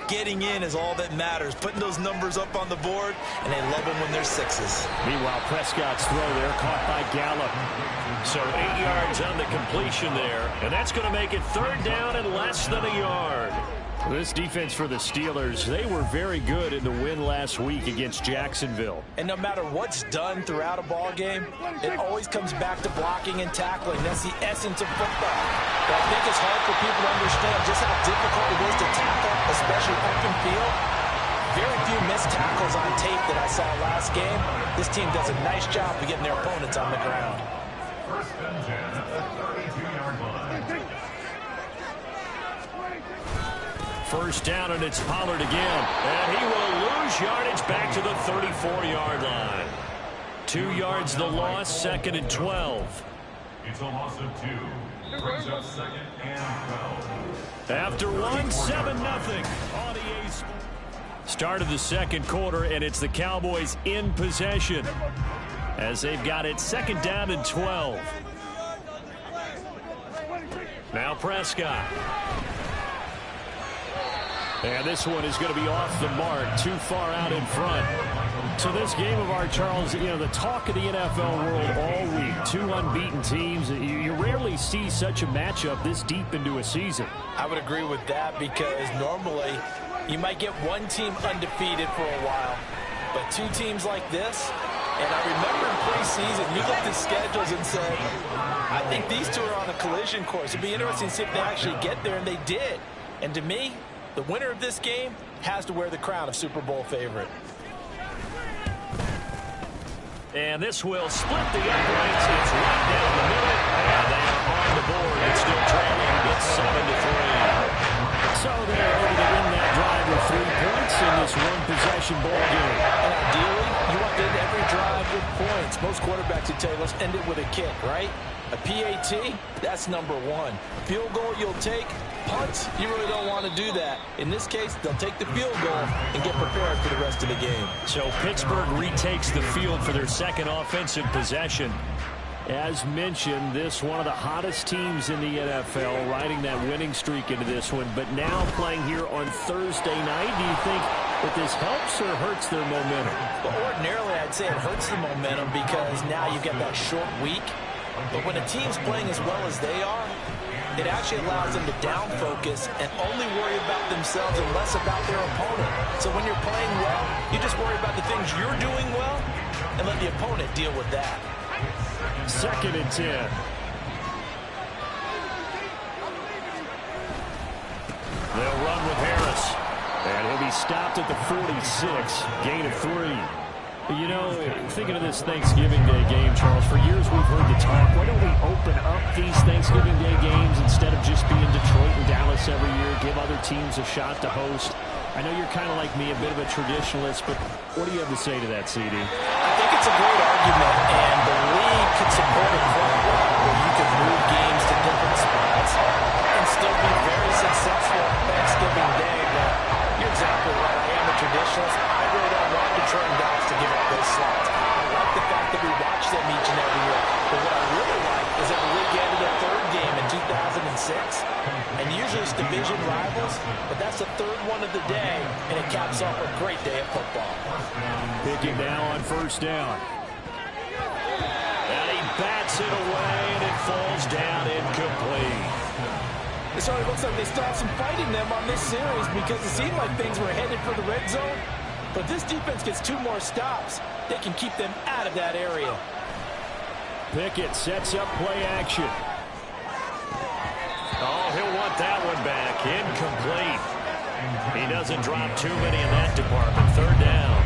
getting in is all that matters. Putting those numbers up on the board, and they love them when they're 6s. Meanwhile, Prescott's throw there caught by Gallup. So 8 yards on the completion there, and that's going to make it 3rd down and less than a yard. This defense for the Steelers, they were very good in the win last week against Jacksonville. And no matter what's done throughout a ball game, it always comes back to blocking and tackling. That's the essence of football. But I think it's hard for people to understand just how difficult it is to tackle, especially open field. Very few missed tackles on tape that I saw last game. This team does a nice job of getting their opponents on the ground. First and 10 at the 32-yard line. First down, and it's Pollard again. And he will lose yardage back to the 34-yard line. 2 yards the loss, 2nd and 12. It's a loss of 2. Brings up 2nd and 12. After 1, 7-0 on EA Sports. Start of the second quarter, and it's the Cowboys in possession as they've got it 2nd down and 12. Now Prescott. And this one is going to be off the mark, too far out in front. So this game of our, Charles, you know, the talk of the NFL world all week. 2 unbeaten teams. You rarely see such a matchup this deep into a season. I would agree with that because normally you might get one team undefeated for a while, but 2 teams like this, and I remember in preseason, you looked at schedules and said, I think these 2 are on a collision course. It'd be interesting to see if they actually get there, and they did. And to me, the winner of this game has to wear the crown of Super Bowl favorite. And this will split the uprights. It's right down the middle, and they are on the board. It's still trailing. It's 7-3. So they're able to win that drive with 3 points in this one-possession ball game. And ideally, you want to end every drive with points. Most quarterbacks would tell you, let's end it with a kick, right? A PAT, that's number 1. Field goal you'll take. Punts, you really don't want to do that. In this case, they'll take the field goal and get prepared for the rest of the game. So Pittsburgh retakes the field for their second offensive possession. As mentioned, this one of the hottest teams in the NFL, riding that winning streak into this one, but now playing here on Thursday night. Do you think that this helps or hurts their momentum? Well, ordinarily, I'd say it hurts the momentum because now you get that short week. But when a team's playing as well as they are, it actually allows them to down focus and only worry about themselves and less about their opponent. So when you're playing well, you just worry about the things you're doing well and let the opponent deal with that. 2nd and 10. They'll run with Harris. And he'll be stopped at the 46. Gain of 3. You know, thinking of this Thanksgiving Day game, Charles, for years we've heard the talk, why don't we open up these Thanksgiving Day games instead of just being Detroit and Dallas every year, give other teams a shot to host? I know you're kind of like me, a bit of a traditionalist, but what do you have to say to that, CD? I think it's a great argument, and the league could support it quite well, where you could move games to different spots and still be very successful on Thanksgiving Day. But you're exactly right. I am a traditionalist. I really don't want Detroit and Dallas to give up those slots. I like the fact that we watch them each and every year. But what I really like is that the league added a 3rd game in 2006. And usually it's division rivals, but that's the 3rd one of the day, and it caps off a great day of football. Picking now on 1st down. And he bats it away, and it falls down incomplete. It certainly looks like they still have some fight in them on this series because it seemed like things were headed for the red zone. But this defense gets 2 more stops. They can keep them out of that area. Pickett sets up play action. Oh, he'll want that one back. Incomplete. He doesn't drop too many in that department. 3rd down.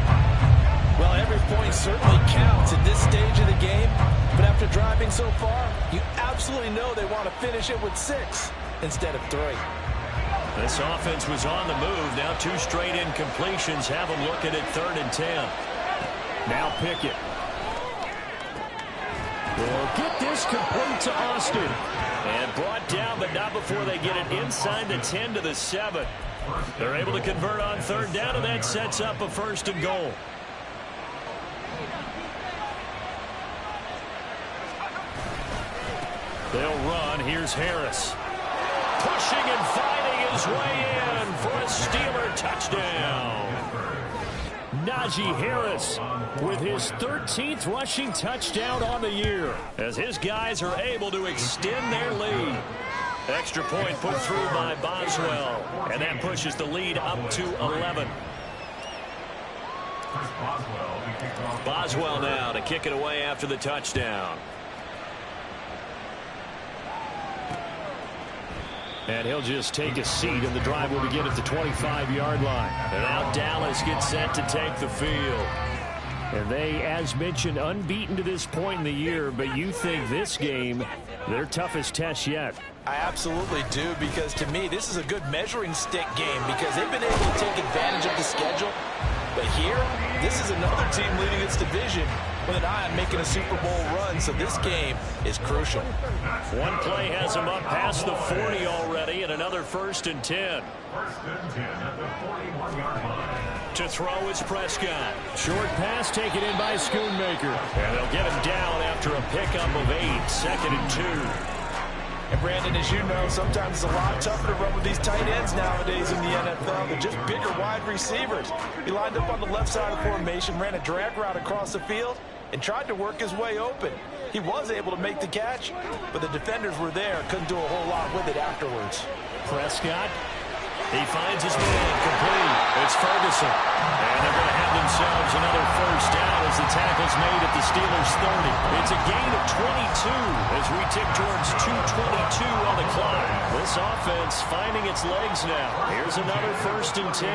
Well, every point certainly counts at this stage of the game. But after driving so far, you absolutely know they want to finish it with 6 instead of 3. This offense was on the move. Now 2 straight incompletions. Have them looking at 3rd and 10. Now Pickett. They'll get this complete to Austin. And brought down, but not before they get it inside the 10 to the 7. They're able to convert on 3rd down, and that sets up a 1st and goal. They'll run. Here's Harris. Pushing and fighting his way in for a Steeler touchdown. Najee Harris with his 13th rushing touchdown on the year, as his guys are able to extend their lead. Extra point put through by Boswell, and that pushes the lead up to 11. Boswell now to kick it away after the touchdown. And he'll just take a seat, and the drive will begin at the 25-yard line. And now Dallas gets set to take the field. And they, as mentioned, unbeaten to this point in the year, but you think this game, their toughest test yet. I absolutely do, because to me, this is a good measuring stick game because they've been able to take advantage of the schedule. But here, this is another team leading its division with an eye on making a Super Bowl run, so this game is crucial. One play has him up past the 40 already, and another 1st and 10. 1st and 10 at the 41-yard line. To throw is Prescott. Short pass taken in by Schoonmaker. And they'll get him down after a pickup of 8, 2nd and 2. And Brandon, as you know, sometimes it's a lot tougher to run with these tight ends nowadays in the NFL. They're just bigger wide receivers. He lined up on the left side of the formation, ran a drag route across the field, and tried to work his way open. He was able to make the catch, but the defenders were there, couldn't do a whole lot with it afterwards. Prescott, he finds his man complete. It's Ferguson. And they're going to have themselves another 1st down as the tackle's made at the Steelers' 30. It's a gain of 22 as we tick towards 2:22 on the clock. This offense finding its legs now. Here's another 1st and 10.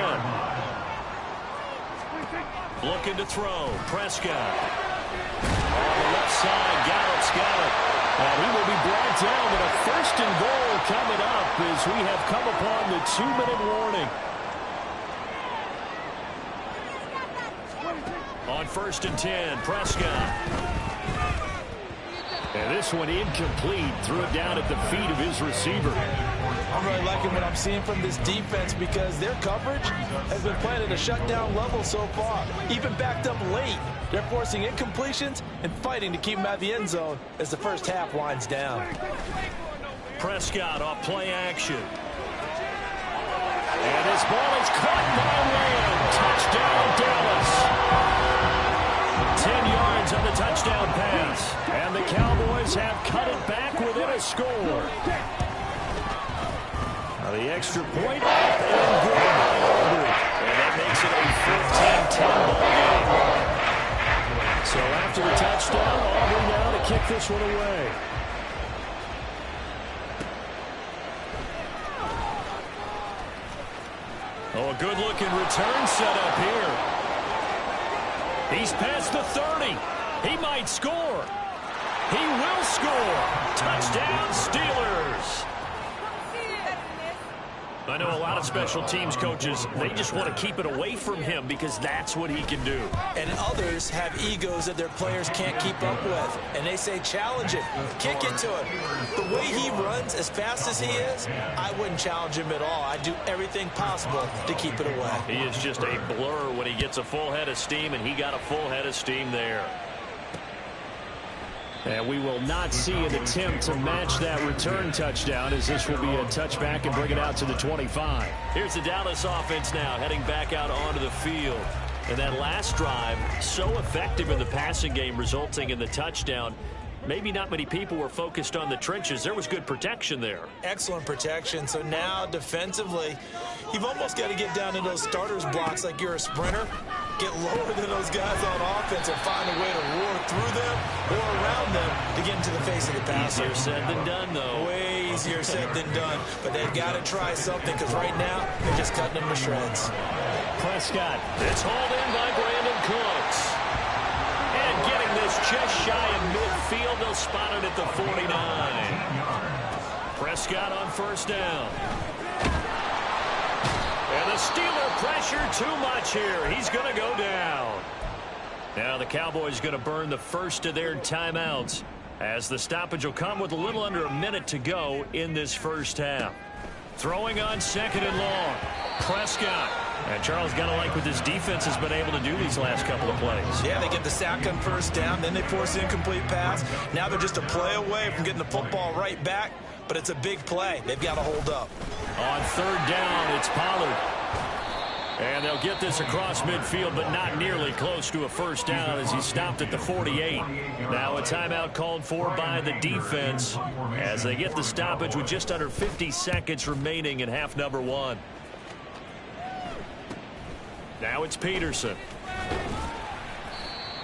Looking to throw. Prescott. On the left side, Gallup's got it. And he will be brought down with a 1st and goal coming up as we have come upon the 2-minute warning. On 1st and 10, Prescott. And this one incomplete. Threw it down at the feet of his receiver. I'm really liking what I'm seeing from this defense because their coverage has been playing at a shutdown level so far. Even backed up late. They're forcing incompletions and fighting to keep them out of the end zone as the first half winds down. Prescott off play action. And this ball is caught by Lamb. Touchdown, Dallas. 10 yards on the touchdown pass. And the Cowboys have cut it back within a score. Now the extra point up and good by Aubrey. And that makes it a 15-10 ball game. So after the touchdown, Aubrey now to kick this one away. Oh, a good-looking return set up here. He's past the 30. He might score. He will score. Touchdown, Steelers. I know a lot of special teams coaches, they just want to keep it away from him because that's what he can do. And others have egos that their players can't keep up with. And they say, challenge him, kick it to him. The way he runs as fast as he is, I wouldn't challenge him at all. I'd do everything possible to keep it away. He is just a blur when he gets a full head of steam, and he got a full head of steam there. And we will not see an attempt to match that return touchdown as this will be a touchback and bring it out to the 25. Here's the Dallas offense now heading back out onto the field. And that last drive, so effective in the passing game, resulting in the touchdown. Maybe not many people were focused on the trenches. There was good protection there. Excellent protection. So now defensively, you've almost got to get down in those starters blocks like you're a sprinter. Get lower than those guys on offense and find a way to roar through them or around them to get into the face of the passer. Easier said than done, though. Way easier said than done. But they've got to try something because right now they're just cutting them to shreds. Prescott. It's hauled in by Brandon Cooks. And getting this just shy of midfield, they'll spot it at the 49. Prescott on 1st down. And the Steeler pressure too much here. He's going to go down. Now the Cowboys going to burn the first of their timeouts as the stoppage will come with a little under a minute to go in this first half. Throwing on 2nd and long. Prescott. And Charles got to like what this defense has been able to do these last couple of plays. Yeah, they get the sack on 1st down, then they force the incomplete pass. Now they're just a play away from getting the football right back, but it's a big play. They've got to hold up. On 3rd down, it's Pollard. And they'll get this across midfield, but not nearly close to a 1st down as he stopped at the 48. Now a timeout called for by the defense as they get the stoppage with just under 50 seconds remaining in half number 1. Now it's Peterson.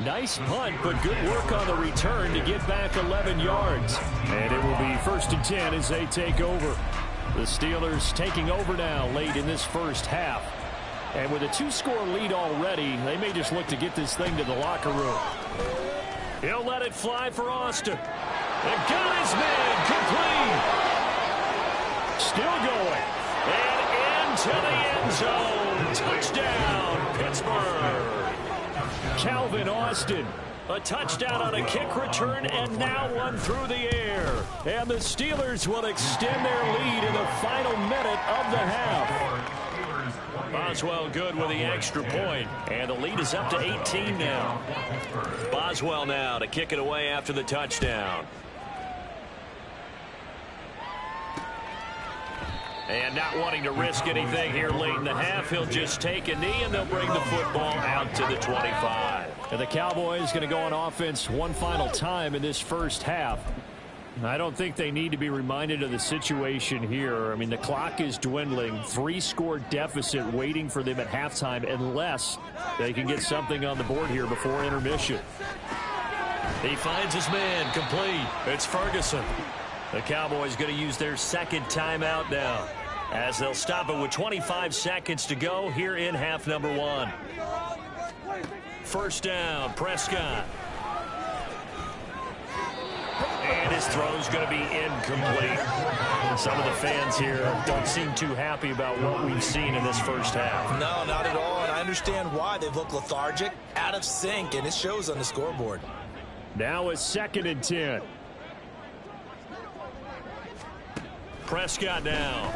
Nice punt, but good work on the return to get back 11 yards. And it will be 1st and 10 as they take over. The Steelers taking over now late in this first half. And with a 2-score lead already, they may just look to get this thing to the locker room. He'll let it fly for Austin. And got his man complete. Still going. And into the end zone. Touchdown, Pittsburgh. Calvin Austin. A touchdown on a kick return, and now one through the air. And the Steelers will extend their lead in the final minute of the half. Boswell good with the extra point, and the lead is up to 18 now. Boswell now to kick it away after the touchdown. And not wanting to risk anything here late in the half, he'll just take a knee, and they'll bring the football out to the 25. And the Cowboys going to go on offense one final time in this first half. I don't think they need to be reminded of the situation here. I mean, the clock is dwindling. 3-score deficit waiting for them at halftime unless they can get something on the board here before intermission. He finds his man complete. It's Ferguson. The Cowboys going to use their second timeout now as they'll stop it with 25 seconds to go here in half number 1. First down, Prescott. And his throw's going to be incomplete. Some of the fans here don't seem too happy about what we've seen in this first half. No, not at all, and I understand why. They've looked lethargic, out of sync, and it shows on the scoreboard. Now it's 2nd and 10. Prescott now.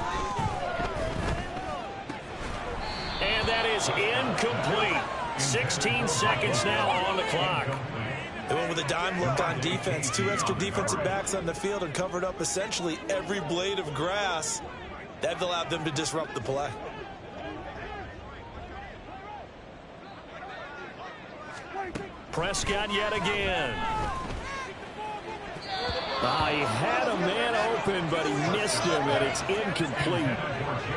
And that is incomplete. 16 seconds now on the clock. They went with a dime look on defense. 2 extra defensive backs on the field and covered up essentially every blade of grass. That allowed them to disrupt the play. Prescott yet again. He had a man open, but he missed him, and it's incomplete.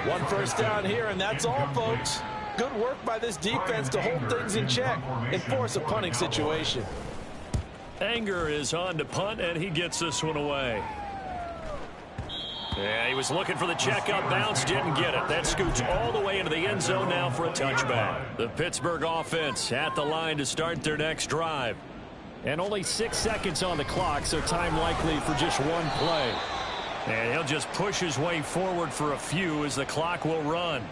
1 first down here, and that's all, folks. Good work by this defense to hold things in check and force a punting situation. Anger is on to punt, and he gets this one away. Yeah, he was looking for the checkup bounce, didn't get it. That scoots all the way into the end zone now for a touchback. The Pittsburgh offense at the line to start their next drive. And only 6 seconds on the clock, so time likely for just one play. And he'll just push his way forward for a few as the clock will run.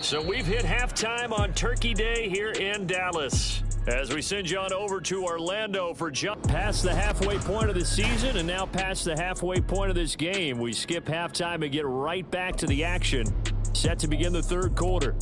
So we've hit halftime on Turkey Day here in Dallas. As we send you on over to Orlando for jump past the halfway point of the season and now past the halfway point of this game. We skip halftime and get right back to the action. Set to begin the third quarter.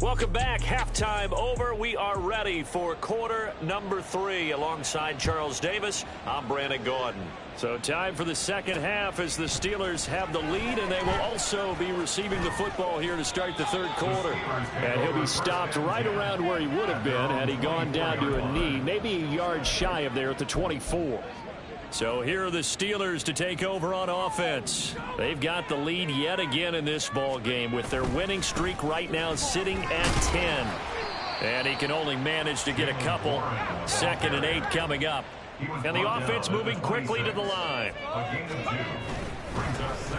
Welcome back. Halftime over. We are ready for quarter number 3. Alongside Charles Davis, I'm Brandon Gordon. So time for the second half as the Steelers have the lead, and they will also be receiving the football here to start the third quarter. And he'll be stopped right around where he would have been had he gone down to a knee, maybe a yard shy of there at the 24. So here are the Steelers to take over on offense. They've got the lead yet again in this ball game with their winning streak right now sitting at 10. And he can only manage to get a couple. 2nd and 8 coming up. And the offense moving quickly to the line.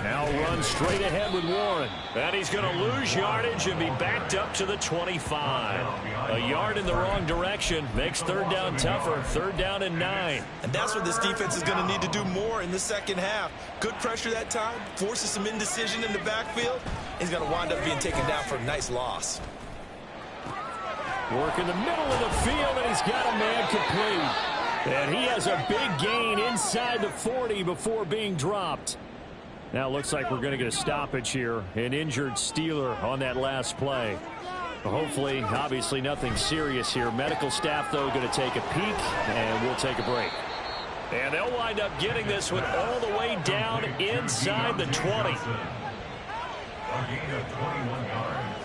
Now run straight ahead with Warren. And he's going to lose yardage and be backed up to the 25. A yard in the wrong direction makes third down tougher. 3rd down and 9. And that's what this defense is going to need to do more in the second half. Good pressure that time. Forces some indecision in the backfield. He's going to wind up being taken down for a nice loss. Work in the middle of the field, and he's got a man complete. And he has a big gain inside the 40 before being dropped. Now it looks like we're going to get a stoppage here. An injured Steeler on that last play. Hopefully, obviously nothing serious here. Medical staff, though, going to take a peek, and we'll take a break. And they'll wind up getting this one all the way down inside the 20. A gain of 21 yards.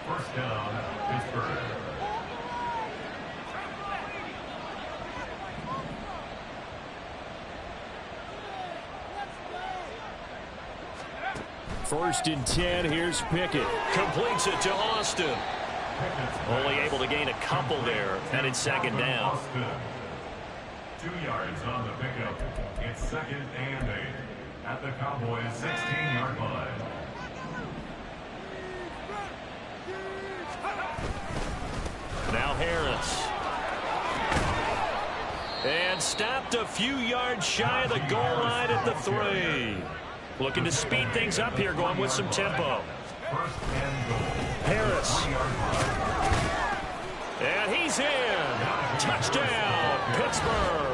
First down, Pittsburgh. First and 10, here's Pickett. Completes it to Austin. Only able to gain a couple there, and it's 2nd down. 2 yards on the pickup. It's 2nd and 8. at the Cowboys' 16-yard line. Now Harris. And stopped a few yards shy of the goal line at the 3. Looking to speed things up here, going with some tempo. Harris. And he's in. Touchdown, Pittsburgh.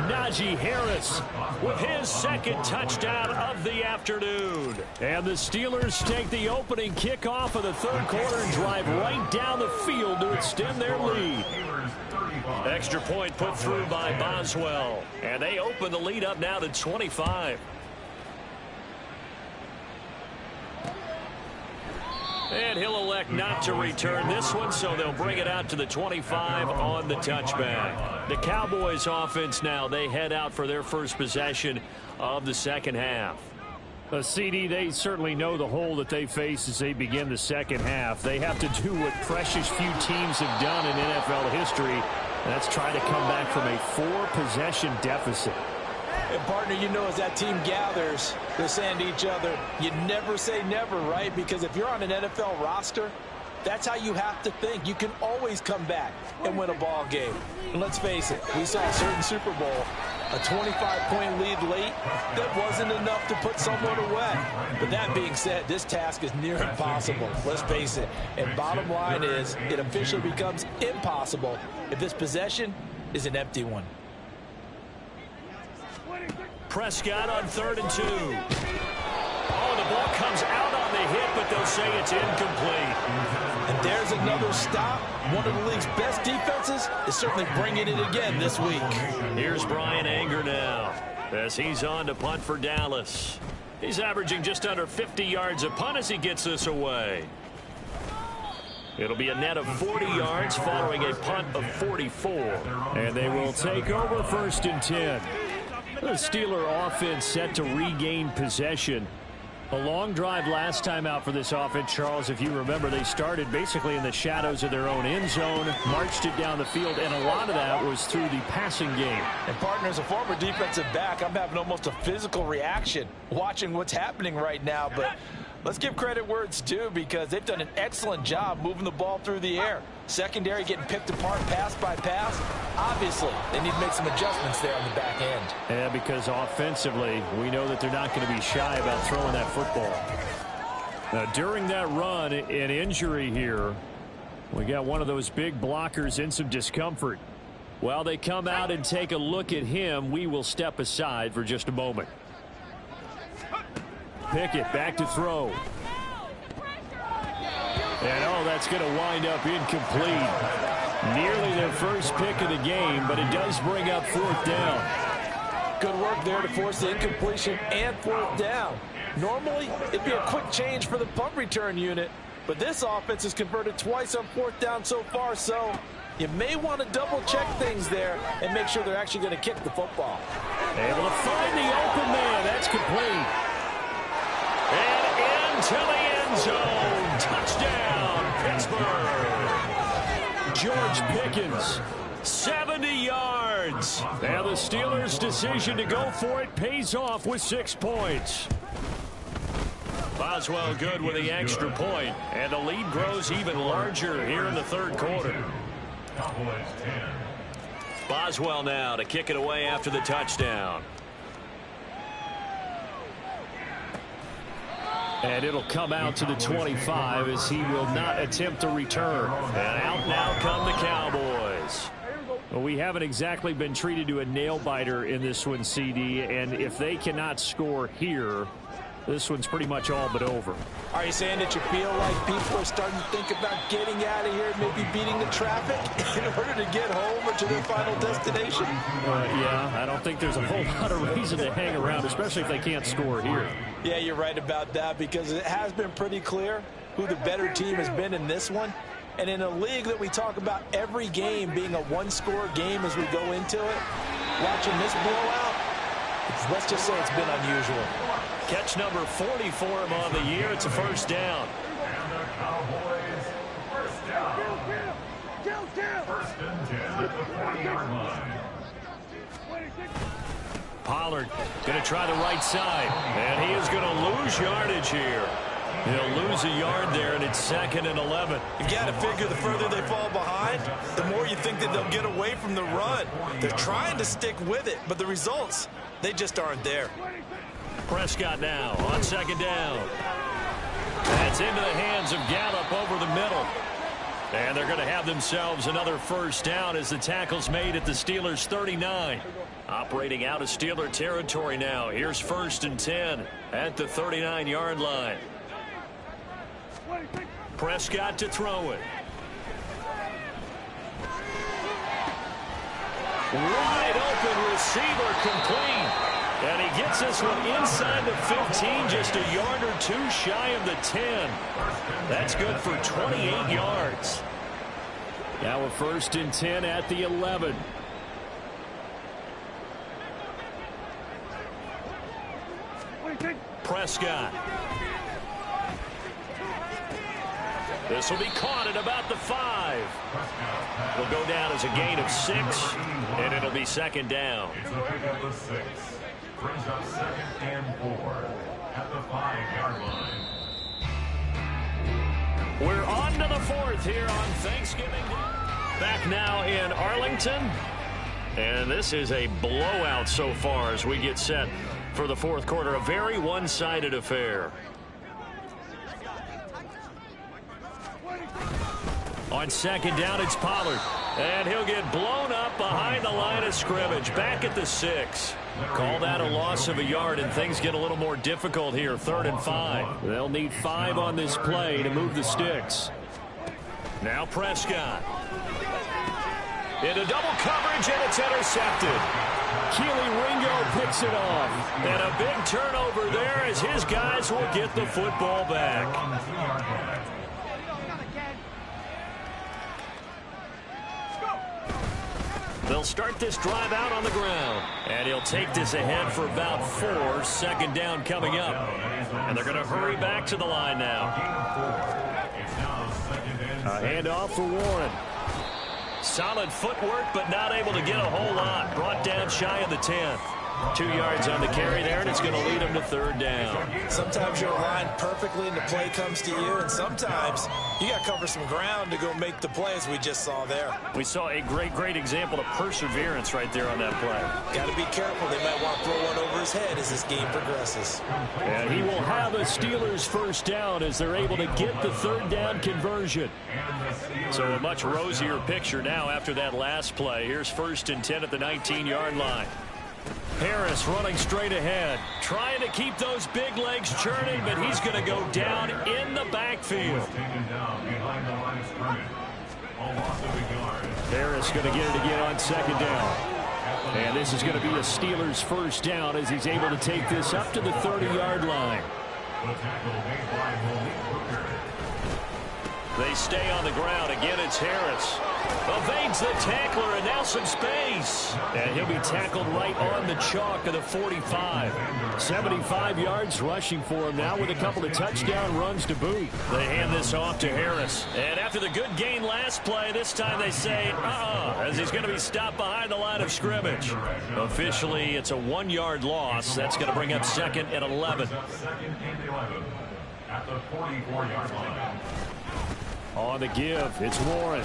Najee Harris with his second touchdown of the afternoon. And the Steelers take the opening kickoff of the third quarter and drive right down the field to extend their lead. Extra point put through by Boswell. And they open the lead up now to 25. And he'll elect not to return this one, so they'll bring it out to the 25 on the touchback. The Cowboys offense now, they head out for their first possession of the second half. CD, they certainly know the hole that they face as they begin the second half. They have to do what precious few teams have done in NFL history, and that's try to come back from a 4-possession deficit. And partner, you know, as that team gathers, they're saying to each other, you never say never, right? Because if you're on an NFL roster, that's how you have to think. You can always come back and win a ball game. And let's face it, we saw a certain Super Bowl, a 25-point lead late, that wasn't enough to put someone away. But that being said, this task is near impossible. Let's face it. And bottom line is, it officially becomes impossible if this possession is an empty one. Prescott on 3rd and 2. Oh, the ball comes out on the hit, but they'll say it's incomplete. And there's another stop. One of the league's best defenses is certainly bringing it again this week. Here's Brian Anger now as he's on to punt for Dallas. He's averaging just under 50 yards a punt as he gets this away. It'll be a net of 40 yards following a punt of 44. And they will take over 1st and 10. The Steeler offense set to regain possession. A long drive last time out for this offense, Charles. If you remember, they started basically in the shadows of their own end zone, marched it down the field, and a lot of that was through the passing game. And partner, as a former defensive back, I'm having almost a physical reaction watching what's happening right now. But let's give credit where it's due, because they've done an excellent job moving the ball through the air. Secondary getting picked apart pass by pass. Obviously, they need to make some adjustments there on the back end. Yeah, because offensively, we know that they're not going to be shy about throwing that football. Now, during that run, an injury here. We got one of those big blockers in some discomfort. While they come out and take a look at him, we will step aside for just a moment. Pickett back to throw. And, oh, that's going to wind up incomplete. Nearly their first pick of the game, but it does bring up 4th down. Good work there to force the incompletion and 4th down. Normally, it'd be a quick change for the punt return unit, but this offense has converted twice on 4th down so far, so you may want to double-check things there and make sure they're actually going to kick the football. Able to find the open man. That's complete. And into the end zone. Touchdown, Pittsburgh. George Pickens, 70 yards. Now the Steelers' decision to go for it pays off with 6 points. Boswell good with the extra point, and the lead grows even larger here in the third quarter. Boswell now to kick it away after the touchdown. And it'll come out to the 25 as he will not attempt to return. And out now come the Cowboys. Well, we haven't exactly been treated to a nail-biter in this one, CD. And if they cannot score here, this one's pretty much all but over. Are you saying that you feel like people are starting to think about getting out of here, maybe beating the traffic in order to get home or to their final destination? Yeah, I don't think there's a whole lot of reason to hang around, especially if they can't score here. Yeah, you're right about that, because it has been pretty clear who the better team has been in this one. And in a league that we talk about every game being a one-score game as we go into it, watching this blowout, let's just say it's been unusual. Catch number 40 for him on the year. It's a first down. And the Cowboys, first down. First and 10 at the 40-yard line. Pollard going to try the right side. And he is going to lose yardage here. He'll lose a yard there, and it's 2nd and 11. You've got to figure the further they fall behind, the more you think that they'll get away from the run. They're trying to stick with it, but the results, they just aren't there. Prescott now on 2nd down. That's into the hands of Gallup over the middle. And they're going to have themselves another first down as the tackle's made at the Steelers' 39. Operating out of Steeler territory now. Here's 1st and 10 at the 39-yard line. Prescott to throw it. Wide open receiver complete. And he gets this one inside the 15, just a yard or two shy of the 10. That's good for 28 yards. Now a 1st and 10 at the 11. Prescott. This will be caught at about the 5. Will go down as a gain of 6, and it'll be 2nd down. It's a pick up of 6. Brings up 2nd and 4 at the 5-yard line. We're on to the 4th here on Thanksgiving Day. Back now in Arlington. And this is a blowout so far as we get set for the 4th quarter. A very one-sided affair. On 2nd down, it's Pollard. And he'll get blown up behind the line of scrimmage. Back at the 6. Call that a loss of a yard, and things get a little more difficult here. 3rd and 5. They'll need 5 on this play to move the sticks. Now Prescott. Into double coverage, and it's intercepted. Keely Ringo picks it off. And a big turnover there as his guys will get the football back. They'll start this drive out on the ground. And he'll take this ahead for about 4. 2nd down coming up. And they're going to hurry back to the line now. A handoff for Warren. Solid footwork, but not able to get a whole lot. Brought down shy of the 10th. 2 yards on the carry there, and it's going to lead him to 3rd down. Sometimes you're aligned perfectly and the play comes to you, and sometimes you got to cover some ground to go make the play, as we just saw there. We saw a great example of perseverance right there on that play. Got to be careful. They might want to throw one over his head as this game progresses. And he will have a Steelers 1st down as they're able to get the 3rd down conversion. So a much rosier picture now after that last play. Here's 1st and 10 at the 19-yard line. Harris running straight ahead, trying to keep those big legs churning, but he's going to go down in the backfield. Harris going to get it again on 2nd down. And this is going to be a Steelers 1st down as he's able to take this up to the 30-yard line. They stay on the ground. Again, it's Harris. Evades the tackler, and now some space. And he'll be tackled right on the chalk of the 45. 75 yards rushing for him now with a couple of touchdown runs to boot. They hand this off to Harris. And after the good gain last play, this time they say, as he's going to be stopped behind the line of scrimmage. Officially, it's a 1-yard loss. That's going to bring up 2nd and 11. At the 44-yard line. On the give, it's Warren.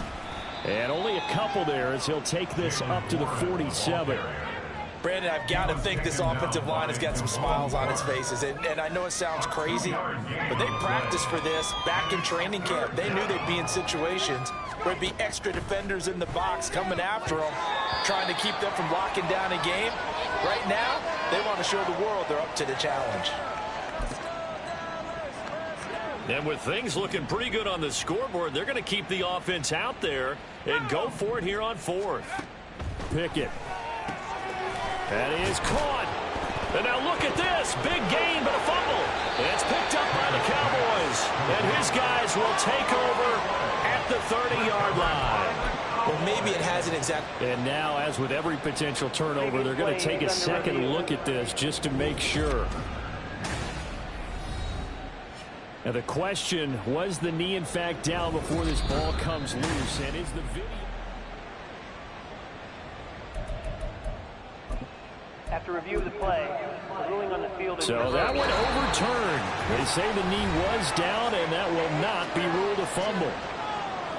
And only a couple there as he'll take this up to the 47. Brandon, I've got to think this offensive line has got some smiles on its faces. And I know it sounds crazy, but they practiced for this back in training camp. They knew they'd be in situations where there'd be extra defenders in the box coming after them, trying to keep them from locking down a game. Right now, they want to show the world they're up to the challenge. And with things looking pretty good on the scoreboard, they're going to keep the offense out there and go for it here on 4th. Pickett. That is caught. And now look at this. Big gain, but a fumble. And it's picked up by the Cowboys. And his guys will take over at the 30-yard line. Well, maybe it hasn't exactly. And now, as with every potential turnover, they're going to take a second look at this just to make sure. Now the question, was the knee in fact down before this ball comes loose? And is the video... After review of the play, the ruling on the field is so that one overturned. They say the knee was down, and that will not be ruled a fumble.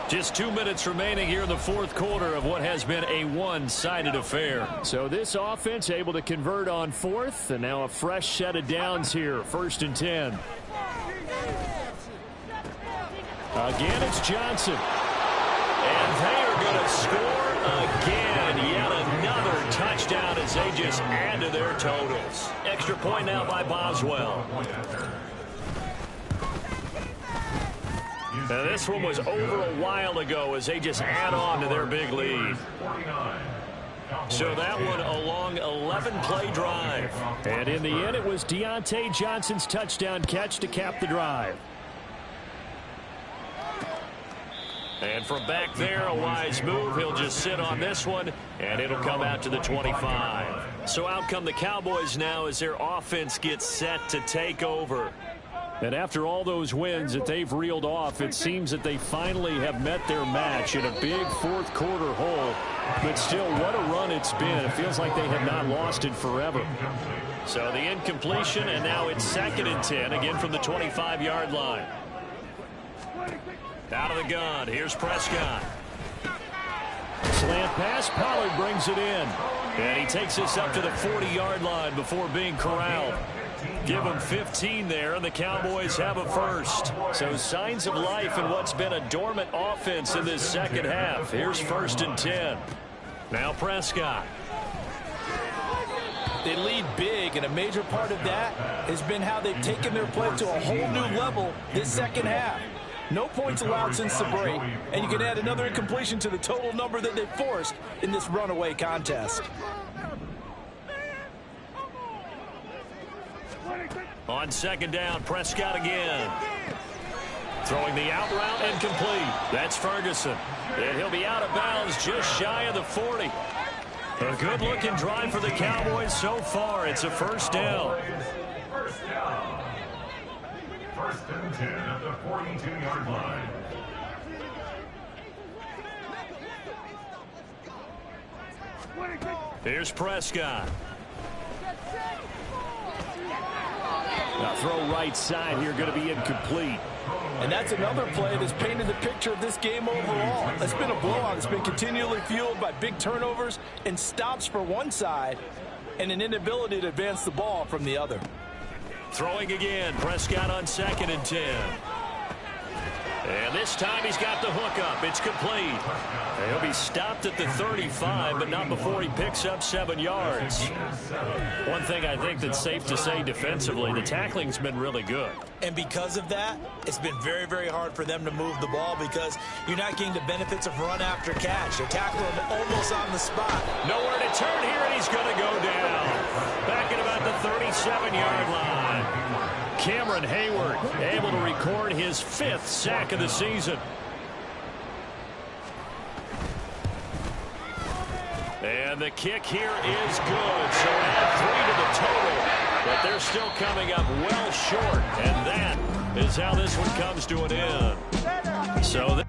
Just 2 minutes remaining here in the fourth quarter of what has been a one-sided affair. So this offense able to convert on fourth, and now a fresh set of downs here, 1st and 10. Again, it's Johnson. And they are going to score again. Yet another touchdown as they just add to their totals. Extra point now by Boswell. Now this one was over a while ago as they just add on to their big lead. So that one a long 11-play drive. And in the end, it was Deontay Johnson's touchdown catch to cap the drive. And from back there, a wise move. He'll just sit on this one, and it'll come out to the 25. So out come the Cowboys now as their offense gets set to take over. And after all those wins that they've reeled off, it seems that they finally have met their match in a big fourth quarter hole. But still, what a run it's been. It feels like they have not lost it forever. So the incompletion, and now it's 2nd and 10, again from the 25-yard line. Out of the gun, here's Prescott. Slant pass, Pollard brings it in. And he takes this up to the 40-yard line before being corralled. Give them 15 there, and the Cowboys have a first. So signs of life in what's been a dormant offense in this second half. Here's 1st and 10. Now Prescott. They lead big, and a major part of that has been how they've taken their play to a whole new level this second half. No points allowed since the break, and you can add another incompletion to the total number that they forced in this runaway contest. On 2nd down, Prescott again. Throwing the out route incomplete. That's Ferguson. And he'll be out of bounds just shy of the 40. A good-looking drive for the Cowboys so far. It's a 1st down. 1st and 10 at the 42-yard line. Here's Prescott. Now throw right side here, going to be incomplete. And that's another play that's painted the picture of this game overall. It's been a blowout. It's been continually fueled by big turnovers and stops for one side and an inability to advance the ball from the other. Throwing again, Prescott on 2nd and 10. And this time he's got the hook up. It's complete. And he'll be stopped at the 35, but not before he picks up 7 yards. One thing I think that's safe to say defensively, the tackling's been really good. And because of that, it's been very, very hard for them to move the ball because you're not getting the benefits of run after catch. They're tackling him almost on the spot. Nowhere to turn here, and he's going to go down. Back at about the 37-yard line. Cameron Hayward able to record his 5th sack of the season. And the kick here is good. So add 3 to the total. But they're still coming up well short. And that is how this one comes to an end. So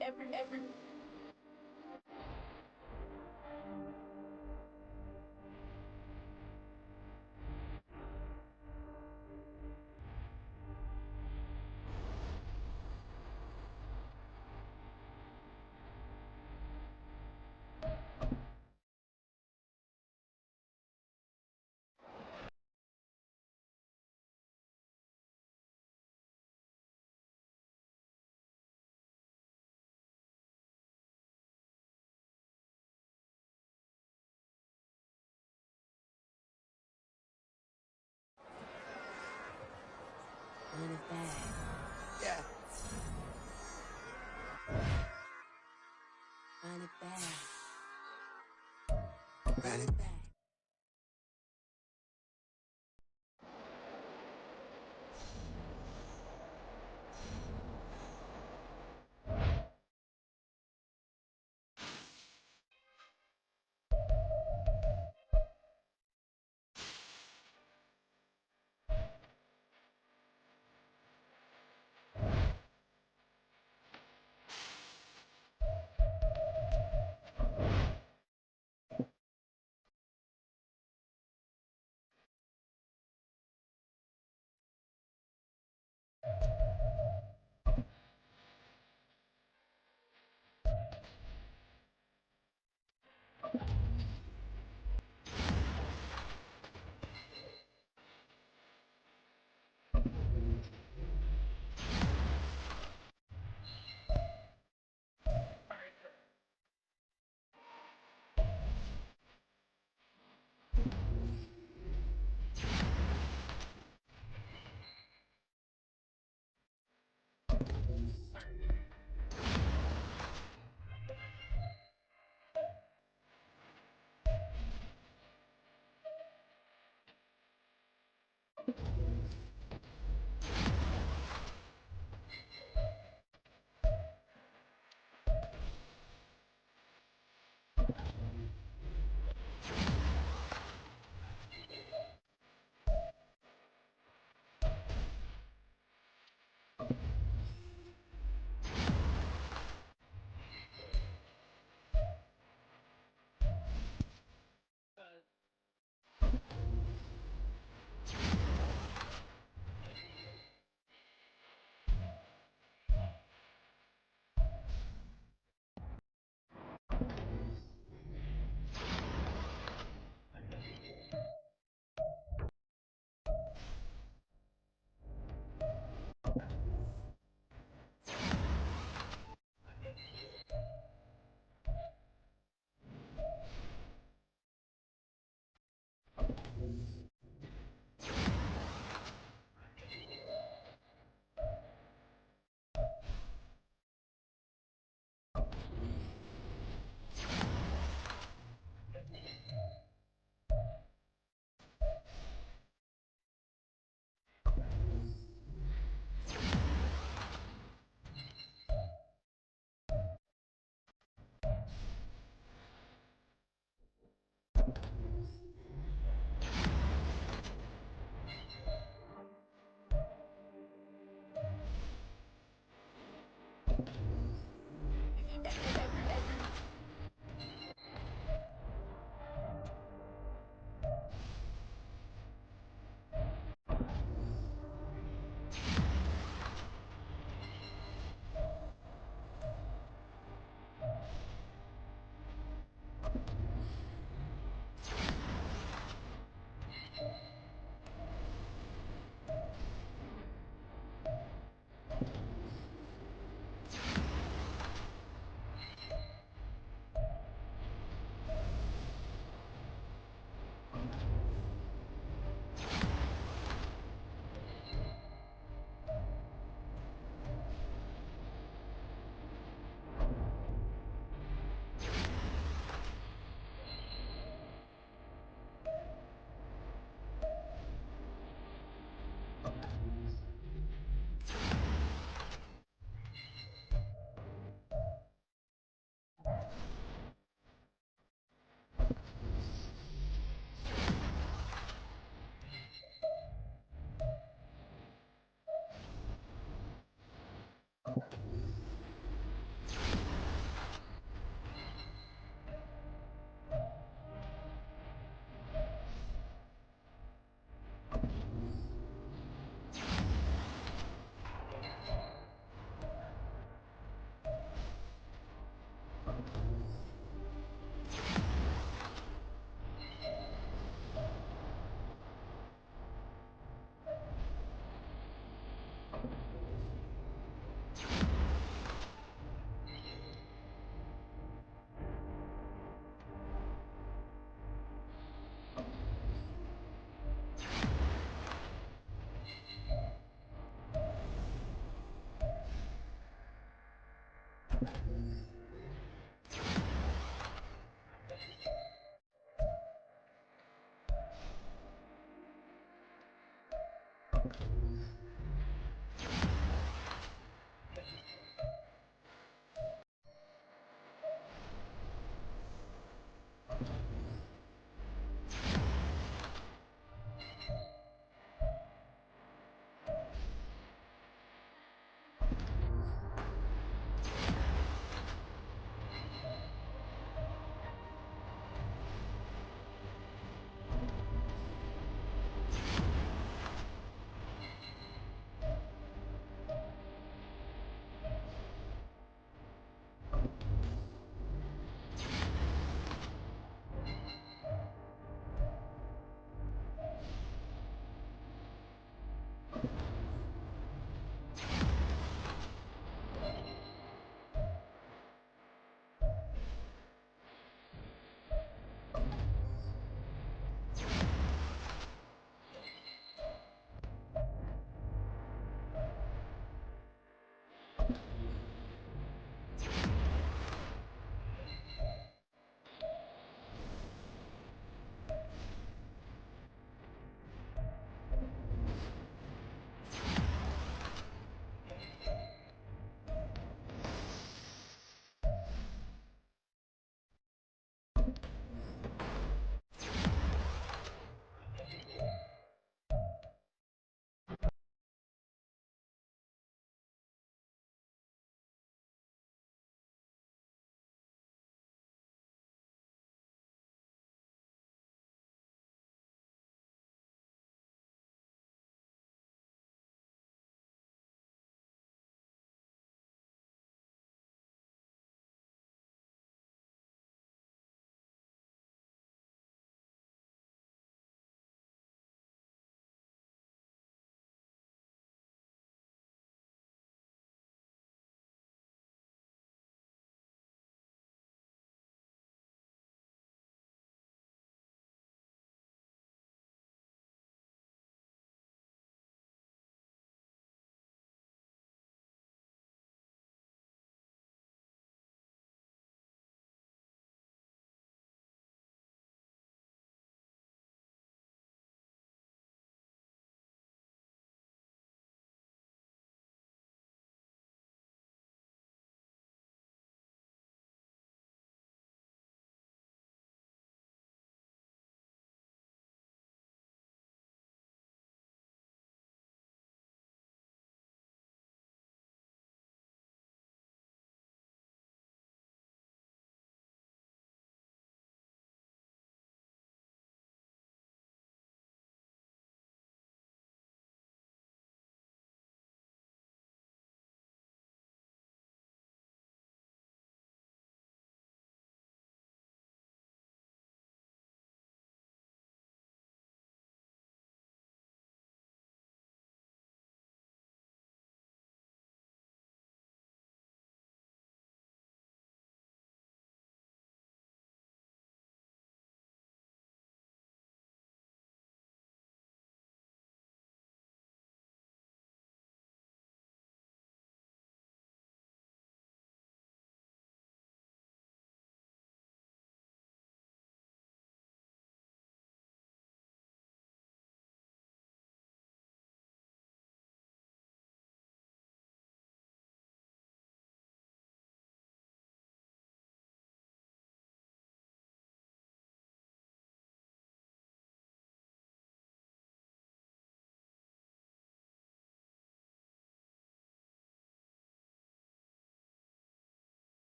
every Run it back. Run it back.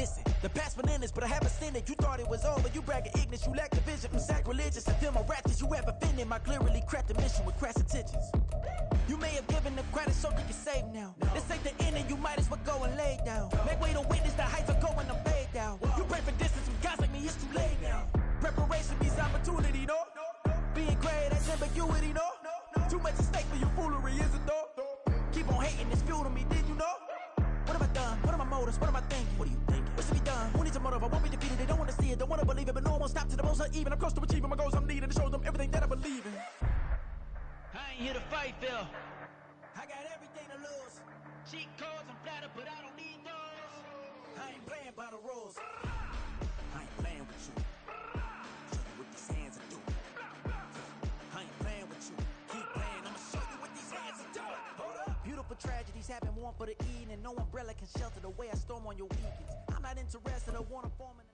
Listen, the past bananas, but I haven't seen it. You thought it was over, you bragging ignorance, you lack the vision. I'm sacrilegious, I feel my wrath as you ever offended. My clearly crafted mission with crass intentions. You may have given the credit so you can save now. This ain't the end and you might as well go and lay down. Make way to witness the heights are going to fade down. You pray for distance with guys like me, it's too late now. Preparation means opportunity, no? Being great, that's ambiguity, no? Too much at stake for your foolery, is it though? Keep on hating, it's fuel to me, did you know? What have I done? What are my motives? What am I thinking? What are you thinking? What should be done? Who needs a motive? I won't be defeated. They don't want to see it, don't want to believe it, but no one will stop to the most uneven. I'm close to achieving my goals. I'm needing to show them everything that I believe in. I ain't here to fight, Phil. I got everything to lose. Cheat codes and flatter, but I don't need those. I ain't playing by the rules. I ain't playing with you. Show you what these hands are doing. I ain't playing with you. Keep playing, I'ma show you what these hands are doing. Hold up. Beautiful tragedies happen, one for the evening. No umbrella can shelter the way I storm on your weekends. I'm not interested, I wanna form an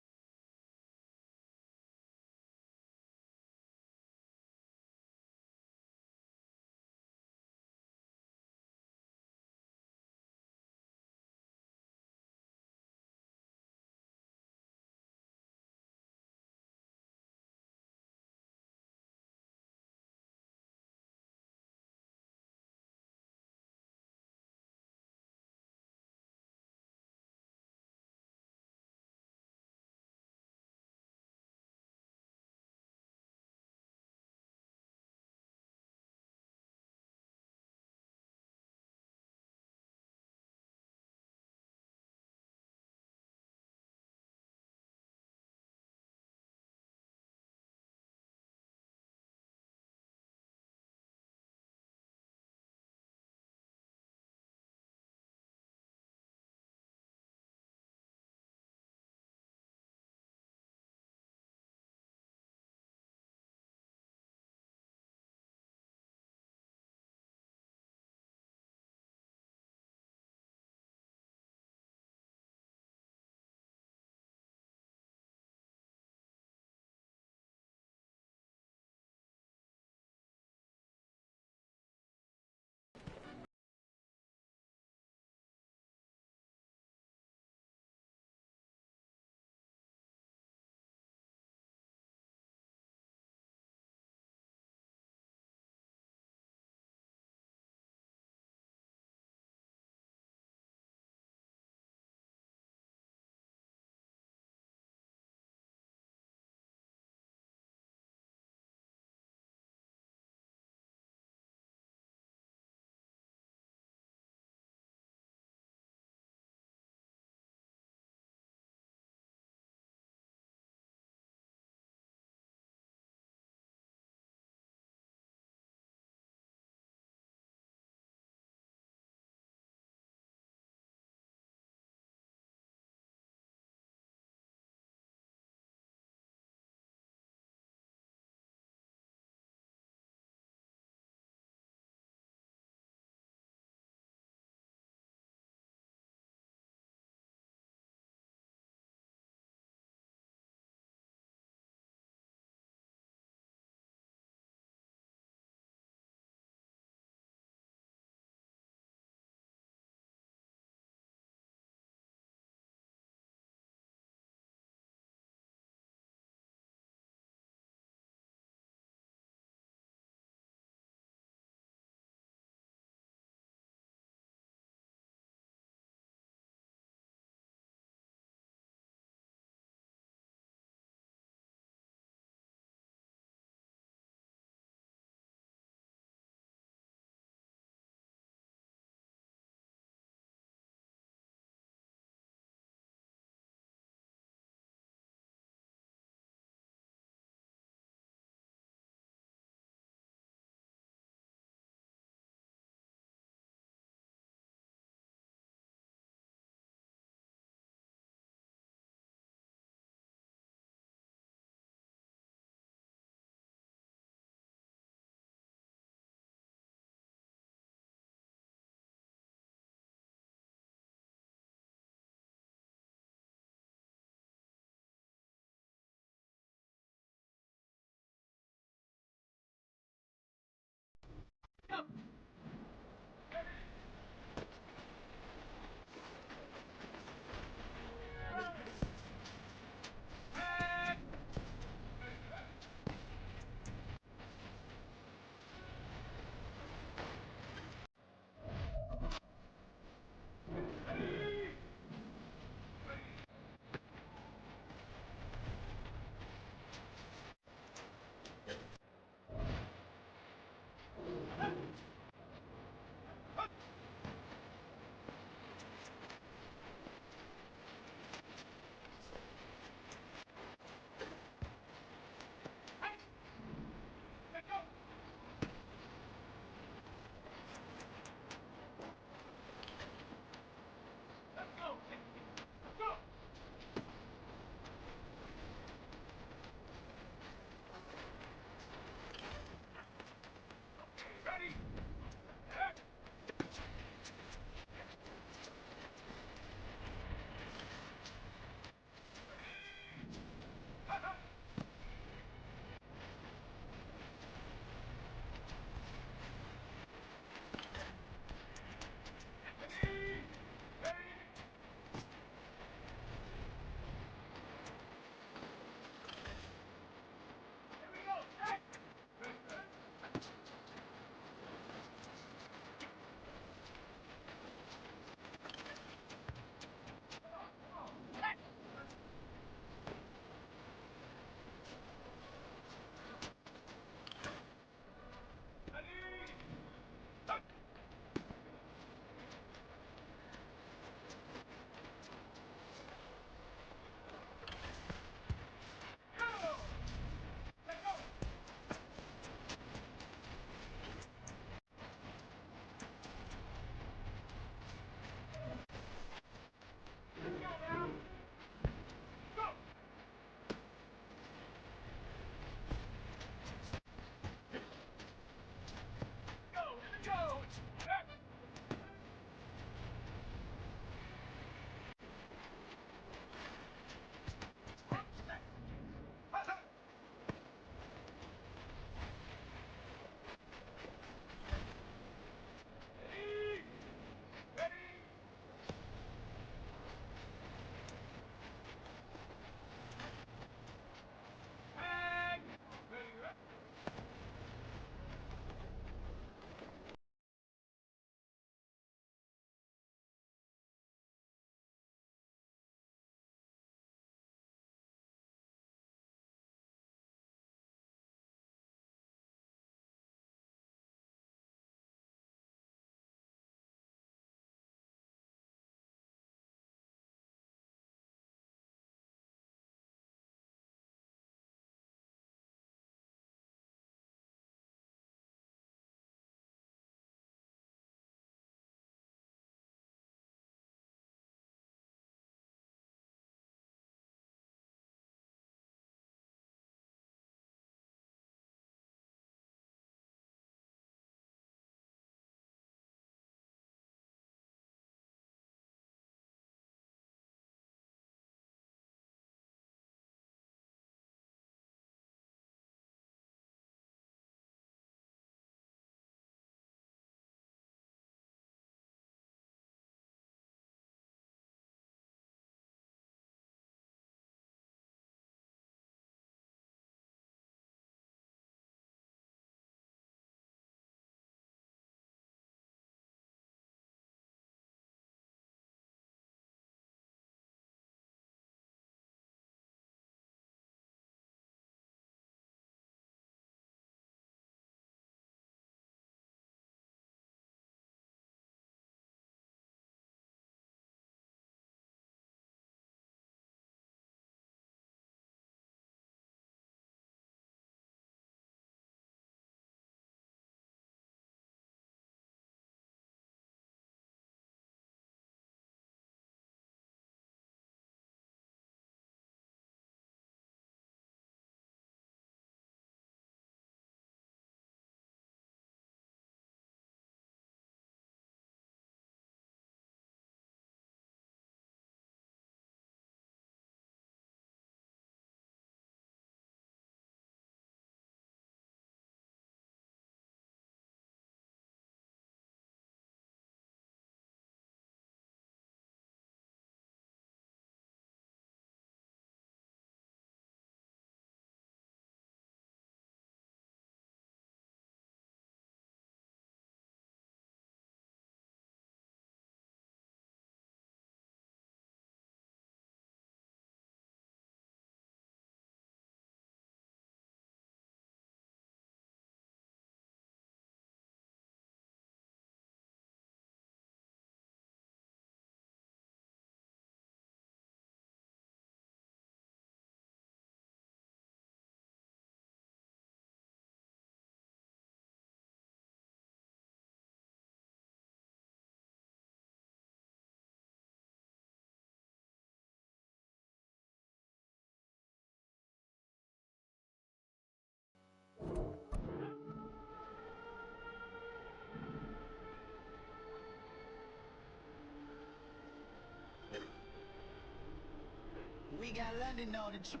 got London on the trip.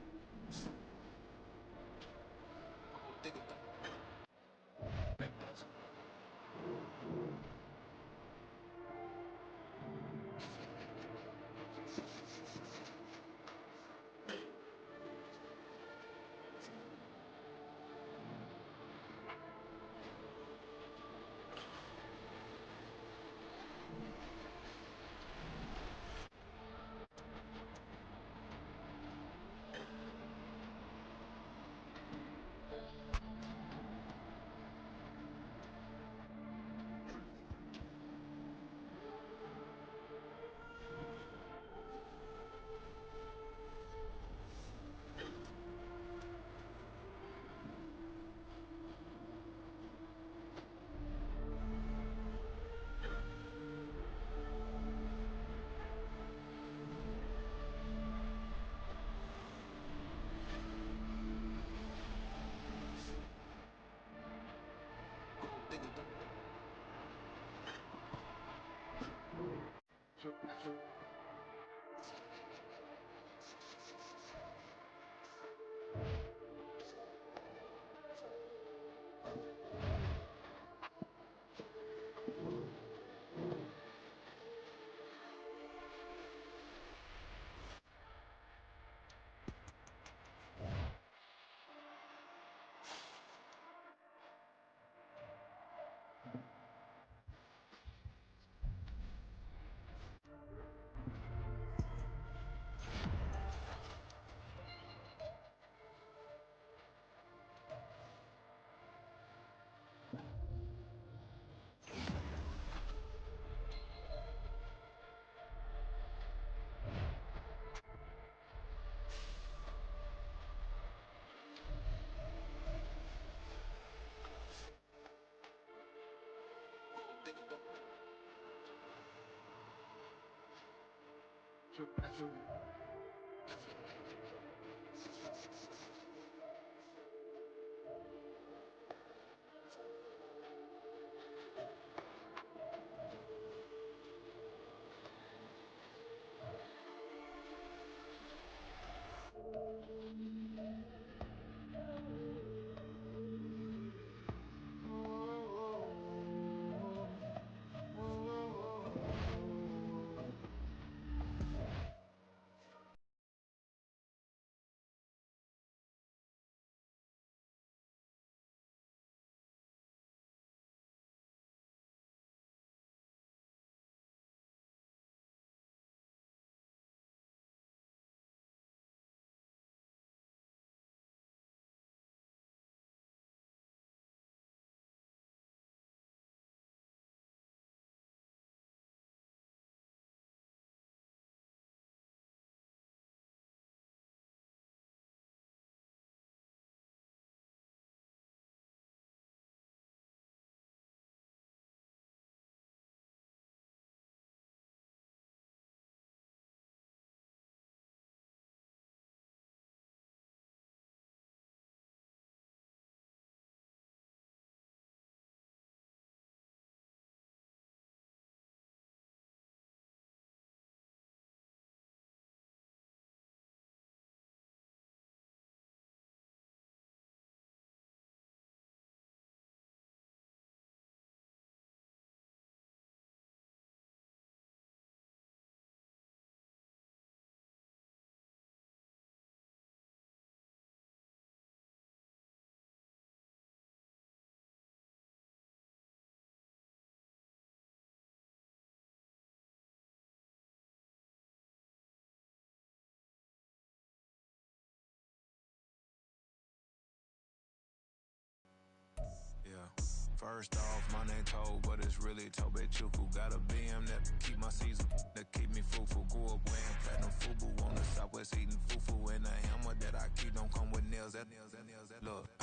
First off, my name Toad, but it's really Tobe Chuku. Got a BM that keep my season, that keep me fruitful. Grew up wearing platinum FUBU on the Southwest eating fufu. And a hammer that I keep don't come with nails. Look.